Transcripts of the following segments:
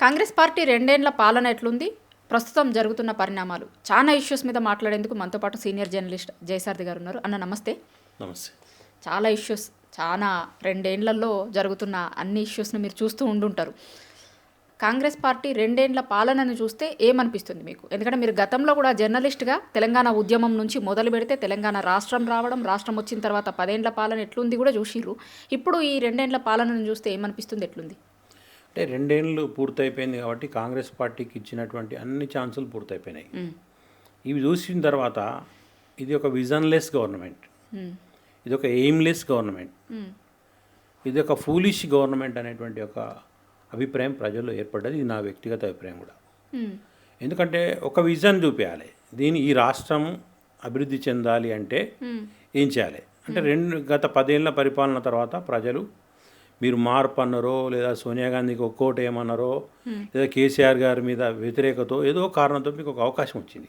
Congress party రెండేండ్ల పాలన ఎట్లుంది, ప్రస్తుతం జరుగుతున్న పరిణామాలు, చాలా ఇష్యూస్ మీద మాట్లాడేందుకు మనతో పాటు సీనియర్ జర్నలిస్ట్ జయసారథి గారు ఉన్నారు. అన్న నమస్తే. నమస్తే. చాలా ఇష్యూస్, చాలా రెండేండ్లలో జరుగుతున్న అన్ని ఇష్యూస్ని మీరు చూస్తూ ఉండుంటారు. కాంగ్రెస్ పార్టీ రెండేండ్ల పాలనను చూస్తే ఏమనిపిస్తుంది మీకు? ఎందుకంటే మీరు గతంలో కూడా జర్నలిస్ట్గా తెలంగాణ ఉద్యమం నుంచి మొదలు పెడితే తెలంగాణ రాష్ట్రం రావడం, రాష్ట్రం వచ్చిన తర్వాత 10 ఏళ్ల పాలన ఎట్లుంది కూడా చూసిర్రు. ఇప్పుడు ఈ రెండేండ్ల పాలనను చూస్తే ఏమనిపిస్తుంది, ఎట్లుంది? అంటే 2 ఏళ్ళు పూర్తయిపోయింది కాబట్టి కాంగ్రెస్ పార్టీకి ఇచ్చినటువంటి అన్ని ఛాన్సులు పూర్తయిపోయినాయి. ఇవి చూసిన తర్వాత ఇది ఒక విజన్లెస్ గవర్నమెంట్, ఇది ఒక ఎయిమ్లెస్ గవర్నమెంట్, ఇది ఒక ఫూలిష్ గవర్నమెంట్ అనేటువంటి ఒక అభిప్రాయం ప్రజల్లో ఏర్పడ్డది. ఇది నా వ్యక్తిగత అభిప్రాయం కూడా. ఎందుకంటే ఒక విజన్ చూపించాలి. ఈ రాష్ట్రం అభివృద్ధి చెందాలి అంటే ఏం చేయాలి అంటే గత 10 ఏళ్ల పరిపాలన తర్వాత ప్రజలు మీరు మార్పు అన్నారో, లేదా సోనియా గాంధీకి ఒక్కోటి ఏమన్నారో, లేదా కేసీఆర్ గారి మీద వ్యతిరేకతో ఏదో కారణంతో మీకు ఒక అవకాశం వచ్చింది,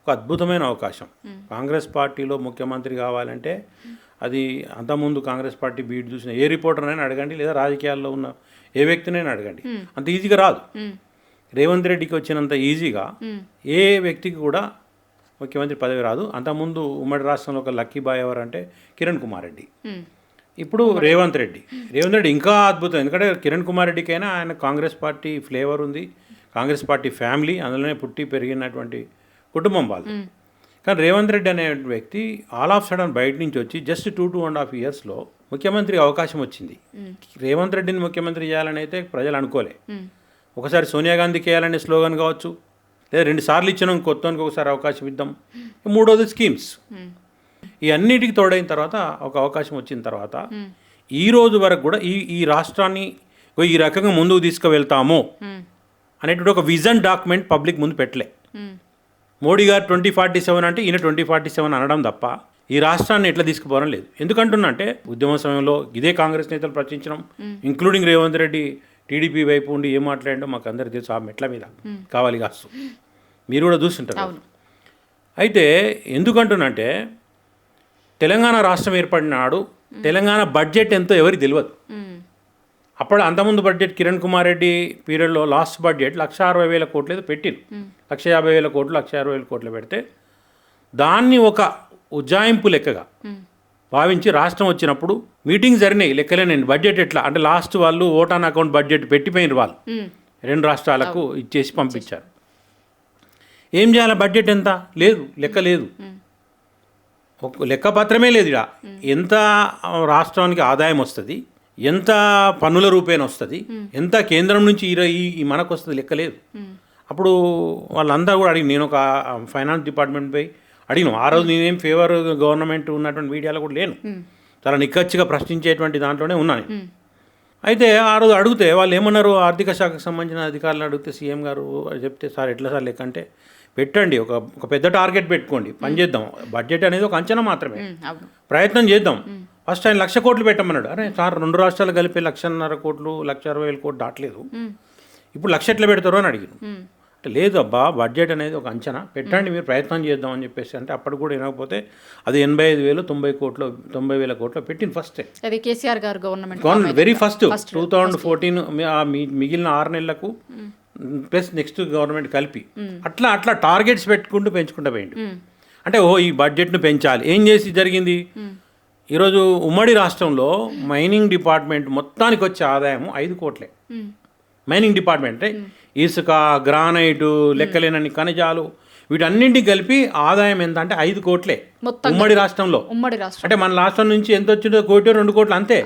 ఒక అద్భుతమైన అవకాశం. కాంగ్రెస్ పార్టీలో ముఖ్యమంత్రి కావాలంటే అది అంతకుముందు కాంగ్రెస్ పార్టీ బీట్ చూసిన ఏ రిపోర్టర్నైనా అడగండి, లేదా రాజకీయాల్లో ఉన్న ఏ వ్యక్తినైనా అడగండి, అంత ఈజీగా రాదు. రేవంత్ రెడ్డికి వచ్చినంత ఈజీగా ఏ వ్యక్తికి కూడా ముఖ్యమంత్రి పదవి రాదు. అంతకుముందు ఉమ్మడి రాష్ట్రంలో ఒక లక్కీ బాయ్ ఎవరంటే కిరణ్ కుమార్ రెడ్డి, ఇప్పుడు రేవంత్ రెడ్డి ఇంకా అద్భుతం. ఎందుకంటే కిరణ్ కుమార్ రెడ్డికైనా ఆయన కాంగ్రెస్ పార్టీ ఫ్లేవర్ ఉంది, కాంగ్రెస్ పార్టీ ఫ్యామిలీ, అందులోనే పుట్టి పెరిగినటువంటి కుటుంబం వాళ్ళు. కానీ రేవంత్ రెడ్డి అనే వ్యక్తి ఆల్ ఆఫ్ సడన్ బయట నుంచి వచ్చి జస్ట్ 2.5 ఇయర్స్లో ముఖ్యమంత్రి అవకాశం వచ్చింది. రేవంత్ రెడ్డిని ముఖ్యమంత్రి చేయాలని అయితే ప్రజలు అనుకోలే. ఒకసారి సోనియా గాంధీకి వేయాలనే స్లోగన్ కావచ్చు, లేదా 2 సార్లు ఇచ్చినాం, కొత్తనికి ఒకసారి అవకాశం ఇద్దాం, 3వది స్కీమ్స్, ఈ అన్నిటికి తోడైన తర్వాత ఒక అవకాశం వచ్చిన తర్వాత ఈ రోజు వరకు కూడా ఈ రాష్ట్రాన్ని ఈ రకంగా ముందుకు తీసుకువెళ్తాము అనేటువంటి ఒక విజన్ డాక్యుమెంట్ పబ్లిక్ ముందు పెట్టలే. మోడీ గారు 2047 అంటే ఈయన 2047 అనడం తప్ప ఈ రాష్ట్రాన్ని ఎట్లా తీసుకుపోవడం లేదు. ఎందుకంటున్నా అంటే ఉద్యమ సమయంలో ఇదే కాంగ్రెస్ నేతలు ప్రశ్నించడం, ఇంక్లూడింగ్ రేవంత్ రెడ్డి టీడీపీ వైపు ఉండి ఏం మాట్లాడడం మాకు అందరికీ తెలుసు. ఆ మెట్ల మీద కావాలి కాస్తూ మీరు కూడా చూస్తుంటారు. అయితే ఎందుకంటున్నంటే తెలంగాణ రాష్ట్రం ఏర్పడిన నాడు తెలంగాణ బడ్జెట్ ఎంతో ఎవరికి తెలియదు. అప్పుడు అంతకుముందు బడ్జెట్ కిరణ్ కుమార్ రెడ్డి పీరియడ్లో లాస్ట్ బడ్జెట్ 1,60,000 కోట్లు ఏదో పెట్టింది. 1,50,000 కోట్లు 1,60,000 కోట్లు పెడితే దాన్ని ఒక ఉజ్జాయింపు లెక్కగా భావించి రాష్ట్రం వచ్చినప్పుడు మీటింగ్స్ జరిగినాయి. లెక్కలేనండి బడ్జెట్ ఎట్లా అంటే లాస్ట్ వాళ్ళు ఓట్ ఆన్ అకౌంట్ బడ్జెట్ పెట్టిపోయిన వాళ్ళు 2 రాష్ట్రాలకు ఇచ్చేసి పంపించారు. ఏం చేయాలి, బడ్జెట్ ఎంత లేదు, లెక్క లేదు, లెక్కపత్రమే లేదు. ఇక్కడ ఎంత రాష్ట్రానికి ఆదాయం వస్తుంది, ఎంత పన్నుల రూపేణ వస్తుంది, ఎంత కేంద్రం నుంచి ఈ మనకు వస్తుంది, లెక్క లేదు. అప్పుడు వాళ్ళందరూ కూడా అడిగి, నేను ఒక ఫైనాన్స్ డిపార్ట్మెంట్ పోయి అడిగినాం. ఆ రోజు నేనేం ఫేవర్ గవర్నమెంట్ ఉన్నటువంటి మీడియాలో కూడా లేను, చాలా నిక్కచ్చిగా ప్రశ్నించేటువంటి దాంట్లోనే ఉన్నాను. అయితే ఆ రోజు అడిగితే వాళ్ళు ఏమన్నారు, ఆర్థిక శాఖకు సంబంధించిన అధికారులను అడిగితే సీఎం గారు చెప్తే, సార్ ఎట్లా సార్ లెక్క అంటే, పెట్టండి, ఒక పెద్ద టార్గెట్ పెట్టుకోండి, పని చేద్దాం. బడ్జెట్ అనేది ఒక అంచనా మాత్రమే, ప్రయత్నం చేద్దాం. ఫస్ట్ ఆయన 1,00,000 కోట్లు పెట్టమన్నాడు. అరే సార్ 2 రాష్ట్రాలు కలిపి 1,50,000 కోట్లు 1,60,000 కోట్లు దాటలేదు, ఇప్పుడు 1,00,000 ఎట్లా పెడతారో అని అడిగాను. అంటే లేదు అబ్బా, బడ్జెట్ అనేది ఒక అంచనా, పెట్టండి, మీరు ప్రయత్నం చేద్దాం అని చెప్పేసి. అంటే అప్పుడు కూడా వినకపోతే అది 85,000 90,000 కోట్లు పెట్టింది ఫస్ట్. అది కేసీఆర్ గారు గవర్నమెంట్ వెరీ ఫస్ట్ 2014 మిగిలిన 6 నెలలకు ప్లస్ నెక్స్ట్ గవర్నమెంట్ కలిపి అట్లా టార్గెట్స్ పెట్టుకుంటూ పెంచుకుంటూ పోయిండు. అంటే ఈ బడ్జెట్ను పెంచాలి. ఏం చేసి జరిగింది, ఈరోజు ఉమ్మడి రాష్ట్రంలో మైనింగ్ డిపార్ట్మెంట్ మొత్తానికి వచ్చే ఆదాయం 5 కోట్లే. మైనింగ్ డిపార్ట్మెంట్ అంటే ఇసుక, గ్రానైటు, లెక్కలేనన్ని ఖనిజాలు, వీటన్నింటికి కలిపి ఆదాయం ఎంత అంటే 5 కోట్లే ఉమ్మడి రాష్ట్రంలో. అంటే మన రాష్ట్రం నుంచి ఎంత వచ్చిందో 1 కోటి 2 కోట్లు అంతే.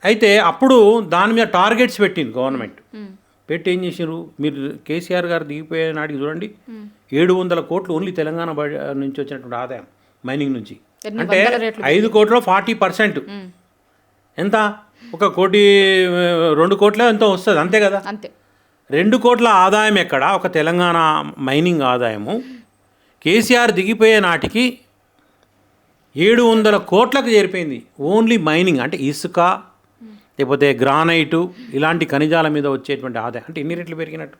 అయితే అప్పుడు దాని మీద టార్గెట్స్ పెట్టింది గవర్నమెంట్. పెట్టి ఏం చేసారు, మీరు కేసీఆర్ గారు దిగిపోయే నాటికి చూడండి 700 కోట్లు ఓన్లీ తెలంగాణ నుంచి వచ్చినటువంటి ఆదాయం మైనింగ్ నుంచి. అంటే 5 కోట్లో 40% ఎంత, 1 కోటి 2 కోట్ల ఎంతో వస్తుంది అంతే కదా. 2 కోట్ల ఆదాయం ఎక్కడ, ఒక తెలంగాణ మైనింగ్ ఆదాయము కేసీఆర్ దిగిపోయే నాటికి 700 కోట్లకు చేరిపోయింది ఓన్లీ మైనింగ్. అంటే ఇసుక, లేకపోతే గ్రానైటు, ఇలాంటి ఖనిజాల మీద వచ్చేటువంటి ఆదాయం అంటే ఎన్ని రెట్లు పెరిగినట్టు,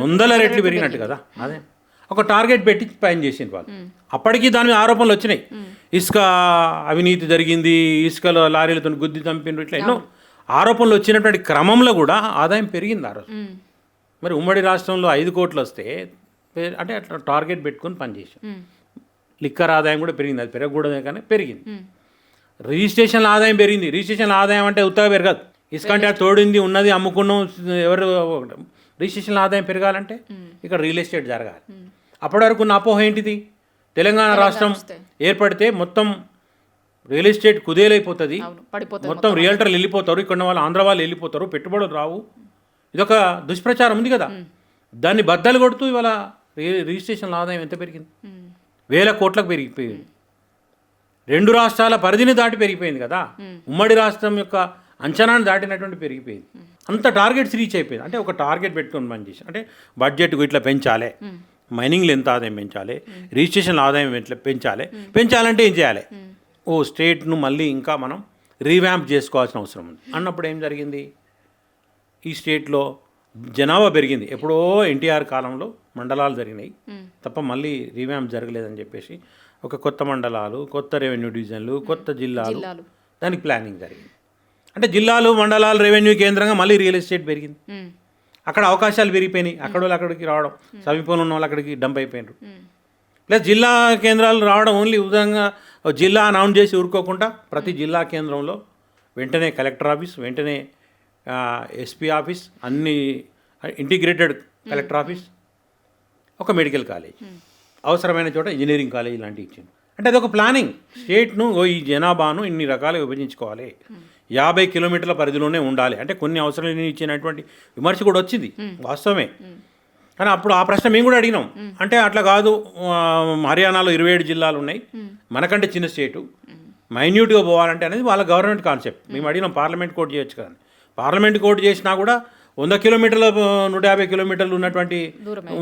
100 రెట్లు పెరిగినట్టు కదా. అదే ఒక టార్గెట్ పెట్టి పైన చేసింది వాళ్ళు. అప్పటికి దాని మీద ఆరోపణలు వచ్చినాయి, ఇసుక అవినీతి జరిగింది, ఇసుకలో లారీలతో గుద్ది చంపినట్టు, ఇట్లా ఎన్నో ఆరోపణలు వచ్చినటువంటి క్రమంలో కూడా ఆదాయం పెరిగింది ఆ రోజు. మరి ఉమ్మడి రాష్ట్రంలో 5 కోట్లు వస్తే అంటే అట్లా టార్గెట్ పెట్టుకొని పనిచేసాం. లిక్కర్ ఆదాయం కూడా పెరిగింది, అది పెరగకూడదే కానీ పెరిగింది. రిజిస్ట్రేషన్ల ఆదాయం పెరిగింది. రిజిస్ట్రేషన్ల ఆదాయం అంటే ఉత్తగా పెరగదు, ఇసుకంటే తోడింది ఉన్నది అమ్ముకున్నాం ఎవరు. రిజిస్ట్రేషన్ల ఆదాయం పెరగాలంటే ఇక్కడ రియల్ ఎస్టేట్ జరగాలి. అప్పటి వరకు ఉన్న అపోహ ఏంటిది, తెలంగాణ రాష్ట్రం ఏర్పడితే మొత్తం రియల్ ఎస్టేట్ కుదేలైపోతుంది, మొత్తం రియల్టర్లు వెళ్ళిపోతారు, ఇక్కడ వాళ్ళు ఆంధ్ర వాళ్ళు వెళ్ళిపోతారు, పెట్టుబడులు రావు. ఇదొక దుష్ప్రచారం ఉంది కదా, దాన్ని బద్దలు కొడుతూ ఇవాళ రిజిస్ట్రేషన్ల ఆదాయం ఎంత పెరిగింది, 1000 కోట్లకు పెరిగిపోయింది. 2 రాష్ట్రాల పరిధిని దాటి పెరిగిపోయింది కదా, ఉమ్మడి రాష్ట్రం యొక్క అంచనాను దాటినటువంటి పెరిగిపోయింది. అంత టార్గెట్స్ రీచ్ అయిపోయింది. అంటే ఒక టార్గెట్ పెట్టుకొని పని చేసి, అంటే బడ్జెట్ ఇట్లా పెంచాలి, మైనింగ్లో ఎంత ఆదాయం పెంచాలి, రిజిస్ట్రేషన్ల ఆదాయం ఎట్లా పెంచాలంటే ఏం చేయాలి, స్టేట్ను మళ్ళీ ఇంకా మనం రీవ్యాంప్ చేసుకోవాల్సిన అవసరం ఉంది అన్నప్పుడు ఏం జరిగింది, ఈ స్టేట్లో జనాభా పెరిగింది. ఎప్పుడో ఎన్టీఆర్ కాలంలో మండలాలు జరిగినాయి తప్ప మళ్ళీ రీవ్యాంప్ జరగలేదని చెప్పేసి ఒక కొత్త మండలాలు, కొత్త రెవెన్యూ డివిజన్లు, కొత్త జిల్లాలు, దానికి ప్లానింగ్ జరిగింది. అంటే జిల్లాలు, మండలాలు, రెవెన్యూ కేంద్రంగా మళ్ళీ రియల్ ఎస్టేట్ పెరిగింది. అక్కడ అవకాశాలు పెరిగిపోయినాయి, అక్కడ వాళ్ళు అక్కడికి రావడం, సమీపంలో ఉన్న వాళ్ళు అక్కడికి డంప్ అయిపోయినారు. ప్లస్ జిల్లా కేంద్రాలు రావడం ఓన్లీ ఉదాహరణగా జిల్లా అనౌన్స్ చేసి ఊరుకోకుండా ప్రతి జిల్లా కేంద్రంలో వెంటనే కలెక్టర్ ఆఫీస్, వెంటనే ఎస్పీ ఆఫీస్, అన్ని ఇంటిగ్రేటెడ్ కలెక్టర్ ఆఫీస్, ఒక మెడికల్ కాలేజ్, అవసరమైన చోట ఇంజనీరింగ్ కాలేజ్ లాంటివి ఇచ్చింది. అంటే అదొక ప్లానింగ్. స్టేట్ను ఈ జనాభాను ఇన్ని రకాలుగా విభజించుకోవాలి, 50 కిలోమీటర్ల పరిధిలోనే ఉండాలి అంటే కొన్ని అవసరాలు ఇచ్చినటువంటి విమర్శ కూడా వచ్చింది, వాస్తవమే. కానీ అప్పుడు ఆ ప్రశ్న మేము కూడా అడిగినాం. అంటే అట్లా కాదు, హర్యానాలో 27 జిల్లాలు ఉన్నాయి, మనకంటే చిన్న స్టేటు, మైన్యూట్గా పోవాలంటే అనేది వాళ్ళ గవర్నమెంట్ కాన్సెప్ట్. మేము అడిగినాం పార్లమెంట్ కోర్టు చేయొచ్చు కదా. పార్లమెంట్ కోర్టు చేసినా కూడా 100 కిలోమీటర్ల 150 కిలోమీటర్లు ఉన్నటువంటి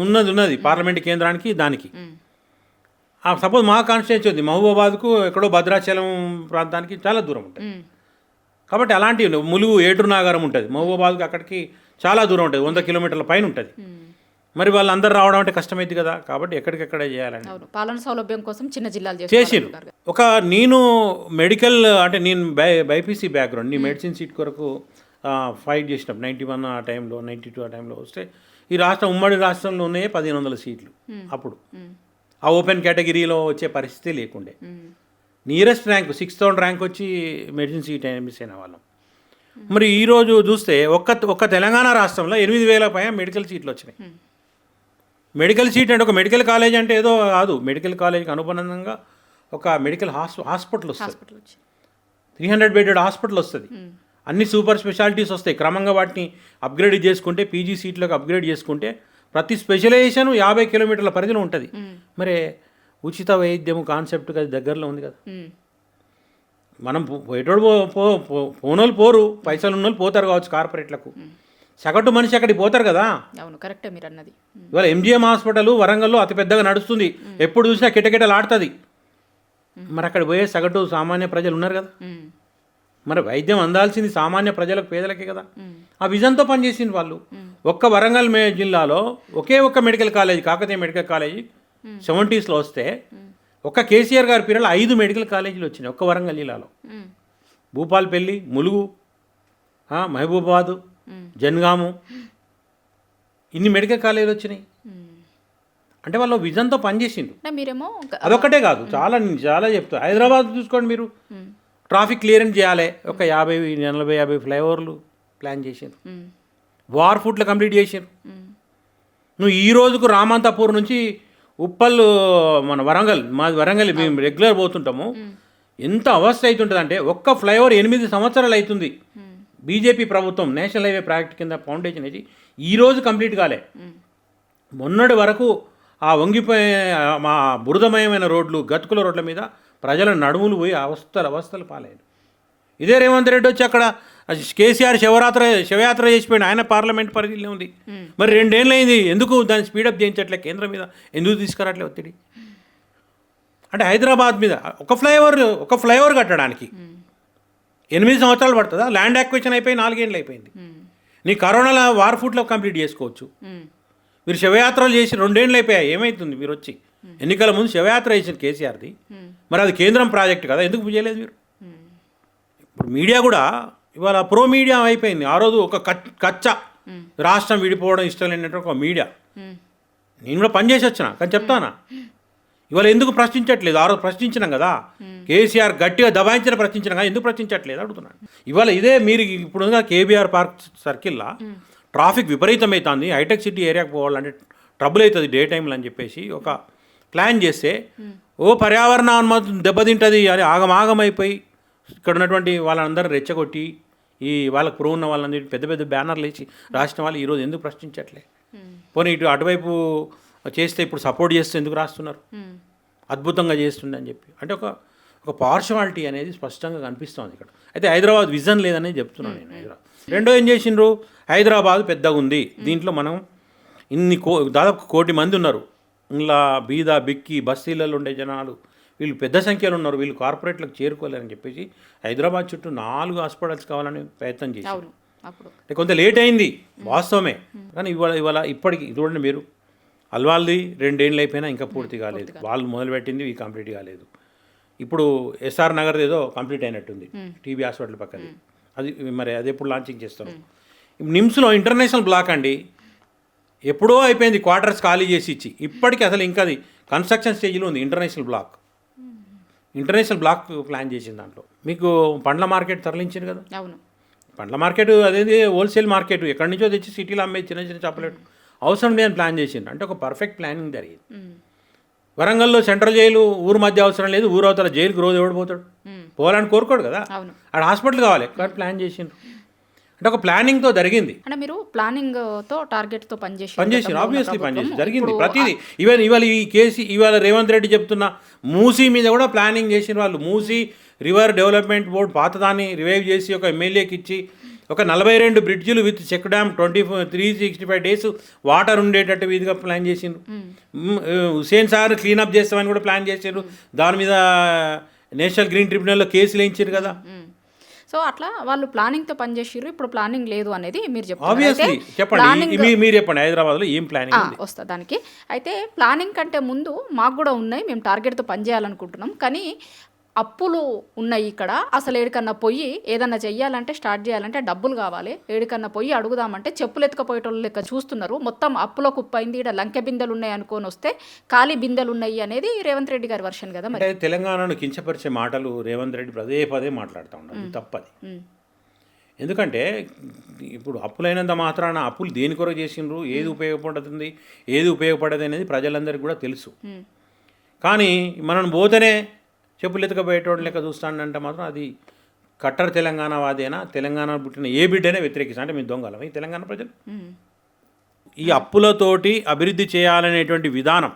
ఉన్నది పార్లమెంట్ కేంద్రానికి దానికి. సపోజ్ మా కాన్స్టిట్యూన్సీ ఉంది మహబూబాబాద్కు, ఎక్కడో భద్రాచలం ప్రాంతానికి చాలా దూరం ఉంటుంది. కాబట్టి అలాంటి ములుగు ఏటూరు నాగారం ఉంటుంది, మహబూబాబాద్కి అక్కడికి చాలా దూరం ఉంటుంది, 100 కిలోమీటర్ల పైన ఉంటుంది. మరి వాళ్ళందరూ రావడం అంటే కష్టమైంది కదా, కాబట్టి ఎక్కడికెక్కడే చేయాలని పాలన సౌలభ్యం కోసం చిన్న జిల్లాలు చేసిరు. నేను మెడికల్ అంటే నేను బైపీసీ బ్యాక్గ్రౌండ్, నీ మెడిసిన్ సీట్ కొరకు ఫైట్ చేసినప్పుడు 91 ఆ టైంలో, 92 ఆ టైంలో వస్తే ఈ రాష్ట్రం ఉమ్మడి రాష్ట్రంలో ఉన్నాయే 1500 సీట్లు. అప్పుడు ఆ ఓపెన్ కేటగిరీలో వచ్చే పరిస్థితి లేకుండే. నియరెస్ట్ ర్యాంక్ 6000 ర్యాంక్ వచ్చి మెడిసిన్ సీట్ మిస్ అయిన వాళ్ళం. మరి ఈరోజు చూస్తే ఒక్క తెలంగాణ రాష్ట్రంలో 8000 పైన మెడికల్ సీట్లు వచ్చినాయి. మెడికల్ సీట్ అంటే ఒక మెడికల్ కాలేజ్ అంటే ఏదో కాదు, మెడికల్ కాలేజ్కి అనుబంధంగా ఒక మెడికల్ హాస్పిటల్ వస్తుంది, 300 బెడెడ్ హాస్పిటల్ వస్తుంది, అన్ని సూపర్ స్పెషాలిటీస్ వస్తాయి. క్రమంగా వాటిని అప్గ్రేడ్ చేసుకుంటే, పీజీ సీట్లకు అప్గ్రేడ్ చేసుకుంటే ప్రతి స్పెషలైజేషన్ 50 కిలోమీటర్ల పరిధిలో ఉంటుంది. మరి ఉచిత వైద్యము కాన్సెప్ట్ అది దగ్గరలో ఉంది కదా. మనం పోయేటోడు పోనోళ్ళు పోరు, పైసలు ఉన్నోళ్ళు పోతారు కావచ్చు కార్పొరేట్లకు, సగటు మనిషి అక్కడికి పోతారు కదా. అవును, కరెక్టే మీరు అన్నది. ఇవాళ ఎంజిఎం హాస్పిటల్ వరంగల్లో అతి పెద్దగా నడుస్తుంది, ఎప్పుడు చూసినా కిటకిటలు ఆడుతుంది. మరి అక్కడ పోయే సగటు సామాన్య ప్రజలు ఉన్నారు కదా. మరి వైద్యం అందాల్సింది సామాన్య ప్రజలకు, పేదలకే కదా. ఆ విజన్తో పనిచేసింది వాళ్ళు. ఒక్క వరంగల్ జిల్లాలో ఒక్క medical college, Kakatiya medical college 70sలో వస్తే ఒక్క కేసీఆర్ గారి పీరియడ్లో 5 మెడికల్ కాలేజీలు వచ్చినాయి ఒక్క వరంగల్ జిల్లాలో. భూపాల్పల్లి, ములుగు, మహబూబాబాదు, జన్గాము, ఇన్ని మెడికల్ కాలేజీలు వచ్చినాయి. అంటే వాళ్ళు విజన్తో పనిచేసిండ్రు. మీరేమో అదొక్కటే కాదు, చాలా చెప్తారు. హైదరాబాద్ చూసుకోండి మీరు, ట్రాఫిక్ క్లియరెన్స్ చేయాలి, ఒక 50 ఫ్లైఓవర్లు ప్లాన్ చేసారు, వార్ ఫుట్లు కంప్లీట్ చేసారు. నువ్వు ఈ రోజుకు రామంతపూర్ నుంచి ఉప్పల్, మన వరంగల్, మాది వరంగల్, మేము రెగ్యులర్ పోతుంటాము, ఎంత అవస్థ అవుతుంటుంది అంటే ఒక్క ఫ్లైఓవర్ 8 సంవత్సరాలు అవుతుంది. బీజేపీ ప్రభుత్వం నేషనల్ హైవే ప్రాజెక్ట్ కింద ఫౌండేషన్ వేసి ఈరోజు కంప్లీట్ కాలే. మొన్నటి వరకు ఆ వంగిపోయే మా బురదమయమైన రోడ్లు, గతుకుల రోడ్ల మీద ప్రజల నడుములు పోయి అవస్థలు పాలయ్యారు. ఇదే రేవంత్ రెడ్డి వచ్చి అక్కడ కేసీఆర్ శవయాత్ర చేసిపోయింది, ఆయన పార్లమెంట్ పరిధిలో ఉంది. మరి 2 ఏళ్ళు అయింది, ఎందుకు దాన్ని స్పీడప్ చేయించట్లే కేంద్రం మీద, ఎందుకు తీసుకురావట్లే ఒత్తిడి? అంటే హైదరాబాద్ మీద ఒక ఫ్లైఓవర్ కట్టడానికి 8 సంవత్సరాలు పడుతుందా? ల్యాండ్ యాక్విజిషన్ అయిపోయి 4 ఏళ్ళు అయిపోయింది. నీ కరోనాలో వార్ ఫుట్లో కంప్లీట్ చేసుకోవచ్చు. మీరు శవయాత్రలు చేసి 2 ఏళ్ళు అయిపోయాయి, ఏమవుతుంది? మీరు వచ్చి ఎన్నికల ముందు శవయాత్ర చేసిన కేసీఆర్ది, మరి అది కేంద్రం ప్రాజెక్ట్ కదా, ఎందుకు చేయలేదు మీరు? ఇప్పుడు మీడియా కూడా ఇవాళ ప్రో మీడియా అయిపోయింది. ఆ రోజు ఒక కచ్చ రాష్ట్రం విడిపోవడం ఇష్టం లేనట్టు ఒక మీడియా. నేను కూడా పనిచేసి వచ్చిన, కానీ చెప్తానా ఇవాళ ఎందుకు ప్రశ్నించట్లేదు? ఆ రోజు ప్రశ్నించినాం కదా, కేసీఆర్ గట్టిగా దబాయించిన ప్రశ్నించినాం కదా, ఎందుకు ప్రశ్నించట్లేదు అడుగుతున్నాను. ఇవాళ ఇదే మీరు ఇప్పుడు కేబీఆర్ పార్క్ సర్కిల్లో ట్రాఫిక్ విపరీతమవుతుంది, హైటెక్ సిటీ ఏరియాకి పోవాలంటే ట్రబుల్ అవుతుంది డే టైంలో అని చెప్పేసి ఒక ప్లాన్ చేస్తే పర్యావరణం దెబ్బతింటుంది అని ఆగమైపోయి ఇక్కడ ఉన్నటువంటి వాళ్ళందరూ రెచ్చగొట్టి వాళ్ళకి ప్రో ఉన్న వాళ్ళని పెద్ద పెద్ద బ్యానర్లు వేసి రాసిన వాళ్ళు ఈరోజు ఎందుకు ప్రశ్నించట్లే? పోనీ ఇటు అటువైపు చేస్తే ఇప్పుడు సపోర్ట్ చేస్తే ఎందుకు రాస్తున్నారు? అద్భుతంగా చేస్తుంది అని చెప్పి అంటే ఒక పార్షవాలిటీ అనేది స్పష్టంగా కనిపిస్తుంది ఇక్కడ. అయితే హైదరాబాద్ విజన్ లేదనేది చెప్తున్నాను నేను. హైదరాబాద్ రెండో ఏం చేసిండ్రు, హైదరాబాద్ పెద్దగా ఉంది, దీంట్లో మనం దాదాపు 1 కోటి మంది ఉన్నారు, ఇలా బీద బిక్కి బస్తీలలో ఉండే జనాలు వీళ్ళు పెద్ద సంఖ్యలో ఉన్నారు, వీళ్ళు కార్పొరేట్లకు చేరుకోలేరని చెప్పేసి హైదరాబాద్ చుట్టూ 4 హాస్పిటల్స్ కావాలని ప్రయత్నం చేశారు. కొంత లేట్ అయింది వాస్తవమే, కానీ ఇవాళ ఇప్పటికి చూడండి మీరు, అల్వాల్ది 2 ఏళ్ళు అయిపోయినా ఇంకా పూర్తి కాలేదు, వాళ్ళు మొదలుపెట్టింది ఈ కంప్లీట్ కాలేదు. ఇప్పుడు ఎస్ఆర్ నగర్ ఏదో కంప్లీట్ అయినట్టుంది, టీబీ హాస్పిటల్ పక్కది, అది మరి అది ఎప్పుడు లాంచింగ్ చేస్తారు? నిమ్స్లో ఇంటర్నేషనల్ బ్లాక్ అండి, ఎప్పుడో అయిపోయింది, క్వార్టర్స్ ఖాళీ చేసి ఇచ్చి, ఇప్పటికీ అసలు ఇంకా అది కన్స్ట్రక్షన్ స్టేజ్లో ఉంది. ఇంటర్నేషనల్ బ్లాక్ ప్లాన్ చేసింది. దాంట్లో మీకు పండ్ల మార్కెట్ తరలించారు కదా, అవును, పండ్ల మార్కెట్ అదేది హోల్సేల్ మార్కెట్, ఎక్కడి నుంచో తెచ్చి సిటీలో అమ్మే చిన్న చిన్న చాపలేట్ అవసరం లేదని ప్లాన్ చేసిండు. అంటే ఒక పర్ఫెక్ట్ ప్లానింగ్ జరిగింది. వరంగల్లో సెంట్రల్ జైలు ఊరు మధ్య అవసరం లేదు, ఊరు అవతల జైలుకి రోజు ఎవడిపోతాడు, పోవాలని కోరుకోడు కదా, ఆడ హాస్పిటల్ కావాలి, ఎక్కడ ప్లాన్ చేసిండ్రు అంటే ఒక ప్లానింగ్తో జరిగింది. అంటే మీరు ప్లానింగ్తో టార్గెట్తో పనిచేసి ఆబ్వియస్లీ పనిచేసి జరిగింది ప్రతిదీ. ఇవాళ ఈ కేసు ఇవాళ రేవంత్ రెడ్డి చెప్తున్న మూసీ మీద కూడా ప్లానింగ్ చేసిన వాళ్ళు. మూసీ రివర్ డెవలప్మెంట్ బోర్డు పాతదాన్ని రివైవ్ చేసి ఒక ఎమ్మెల్యేకి ఇచ్చి ఒక 42 బ్రిడ్జిలు with check dam 365 days water ఉండేటట్టు వీధిగా ప్లాన్ చేసిండ్రు. హుసేన్ సార్ క్లీనప్ చేస్తామని కూడా ప్లాన్ చేసిండ్రు. దాని మీద నేషనల్ గ్రీన్ ట్రిబ్యునల్లో కేసులు వేయించారు కదా. సో అట్లా వాళ్ళు ప్లానింగ్తో పనిచేసారు. ఇప్పుడు ప్లానింగ్ లేదు అనేది మీరు చెప్పండి. మీరు చెప్పండి, హైదరాబాద్లో ఏం ప్లానింగ్ వస్తా దానికి. అయితే ప్లానింగ్ కంటే ముందు మాకు కూడా ఉన్నాయి, మేము టార్గెట్తో పనిచేయాలనుకుంటున్నాం, కానీ అప్పులు ఉన్నాయి ఇక్కడ. అసలు ఏడికన్నా పోయి ఏదన్నా చెయ్యాలంటే స్టార్ట్ చేయాలంటే డబ్బులు కావాలి. ఏడికన్నా పోయి అడుగుదామంటే చెప్పులు ఎత్తుకపోయేటోళ్ళు లెక్క చూస్తున్నారు. మొత్తం అప్పులో కుప్పైంది. ఇక్కడ లంకె బిందెలు ఉన్నాయి అనుకొని వస్తే ఖాళీ బిందెలు ఉన్నాయి అనేది రేవంత్ రెడ్డి గారి వర్షన్ కదా. మరి తెలంగాణను కించపరిచే మాటలు రేవంత్ రెడ్డి పదే మాట్లాడుతూ ఉన్నారు, తప్పది. ఎందుకంటే ఇప్పుడు అప్పులైనంత మాత్రాన అప్పులు దేని కొరకు చేసిండ్రు, ఏది ఉపయోగపడుతుంది ఏది ఉపయోగపడదు అనేది ప్రజలందరికీ కూడా తెలుసు. కానీ మనం పోతేనే చెప్పులు ఎత్తుకపోయేటోడు లెక్క చూస్తానంటే మాత్రం అది కట్టర్ తెలంగాణవాదేనా, తెలంగాణ పుట్టిన ఏ బిడ్డనే వ్యతిరేకిస్తా అంటే మీరు దొంగలం ఈ తెలంగాణ ప్రజలు. ఈ అప్పులతోటి అభివృద్ధి చేయాలనేటువంటి విధానం,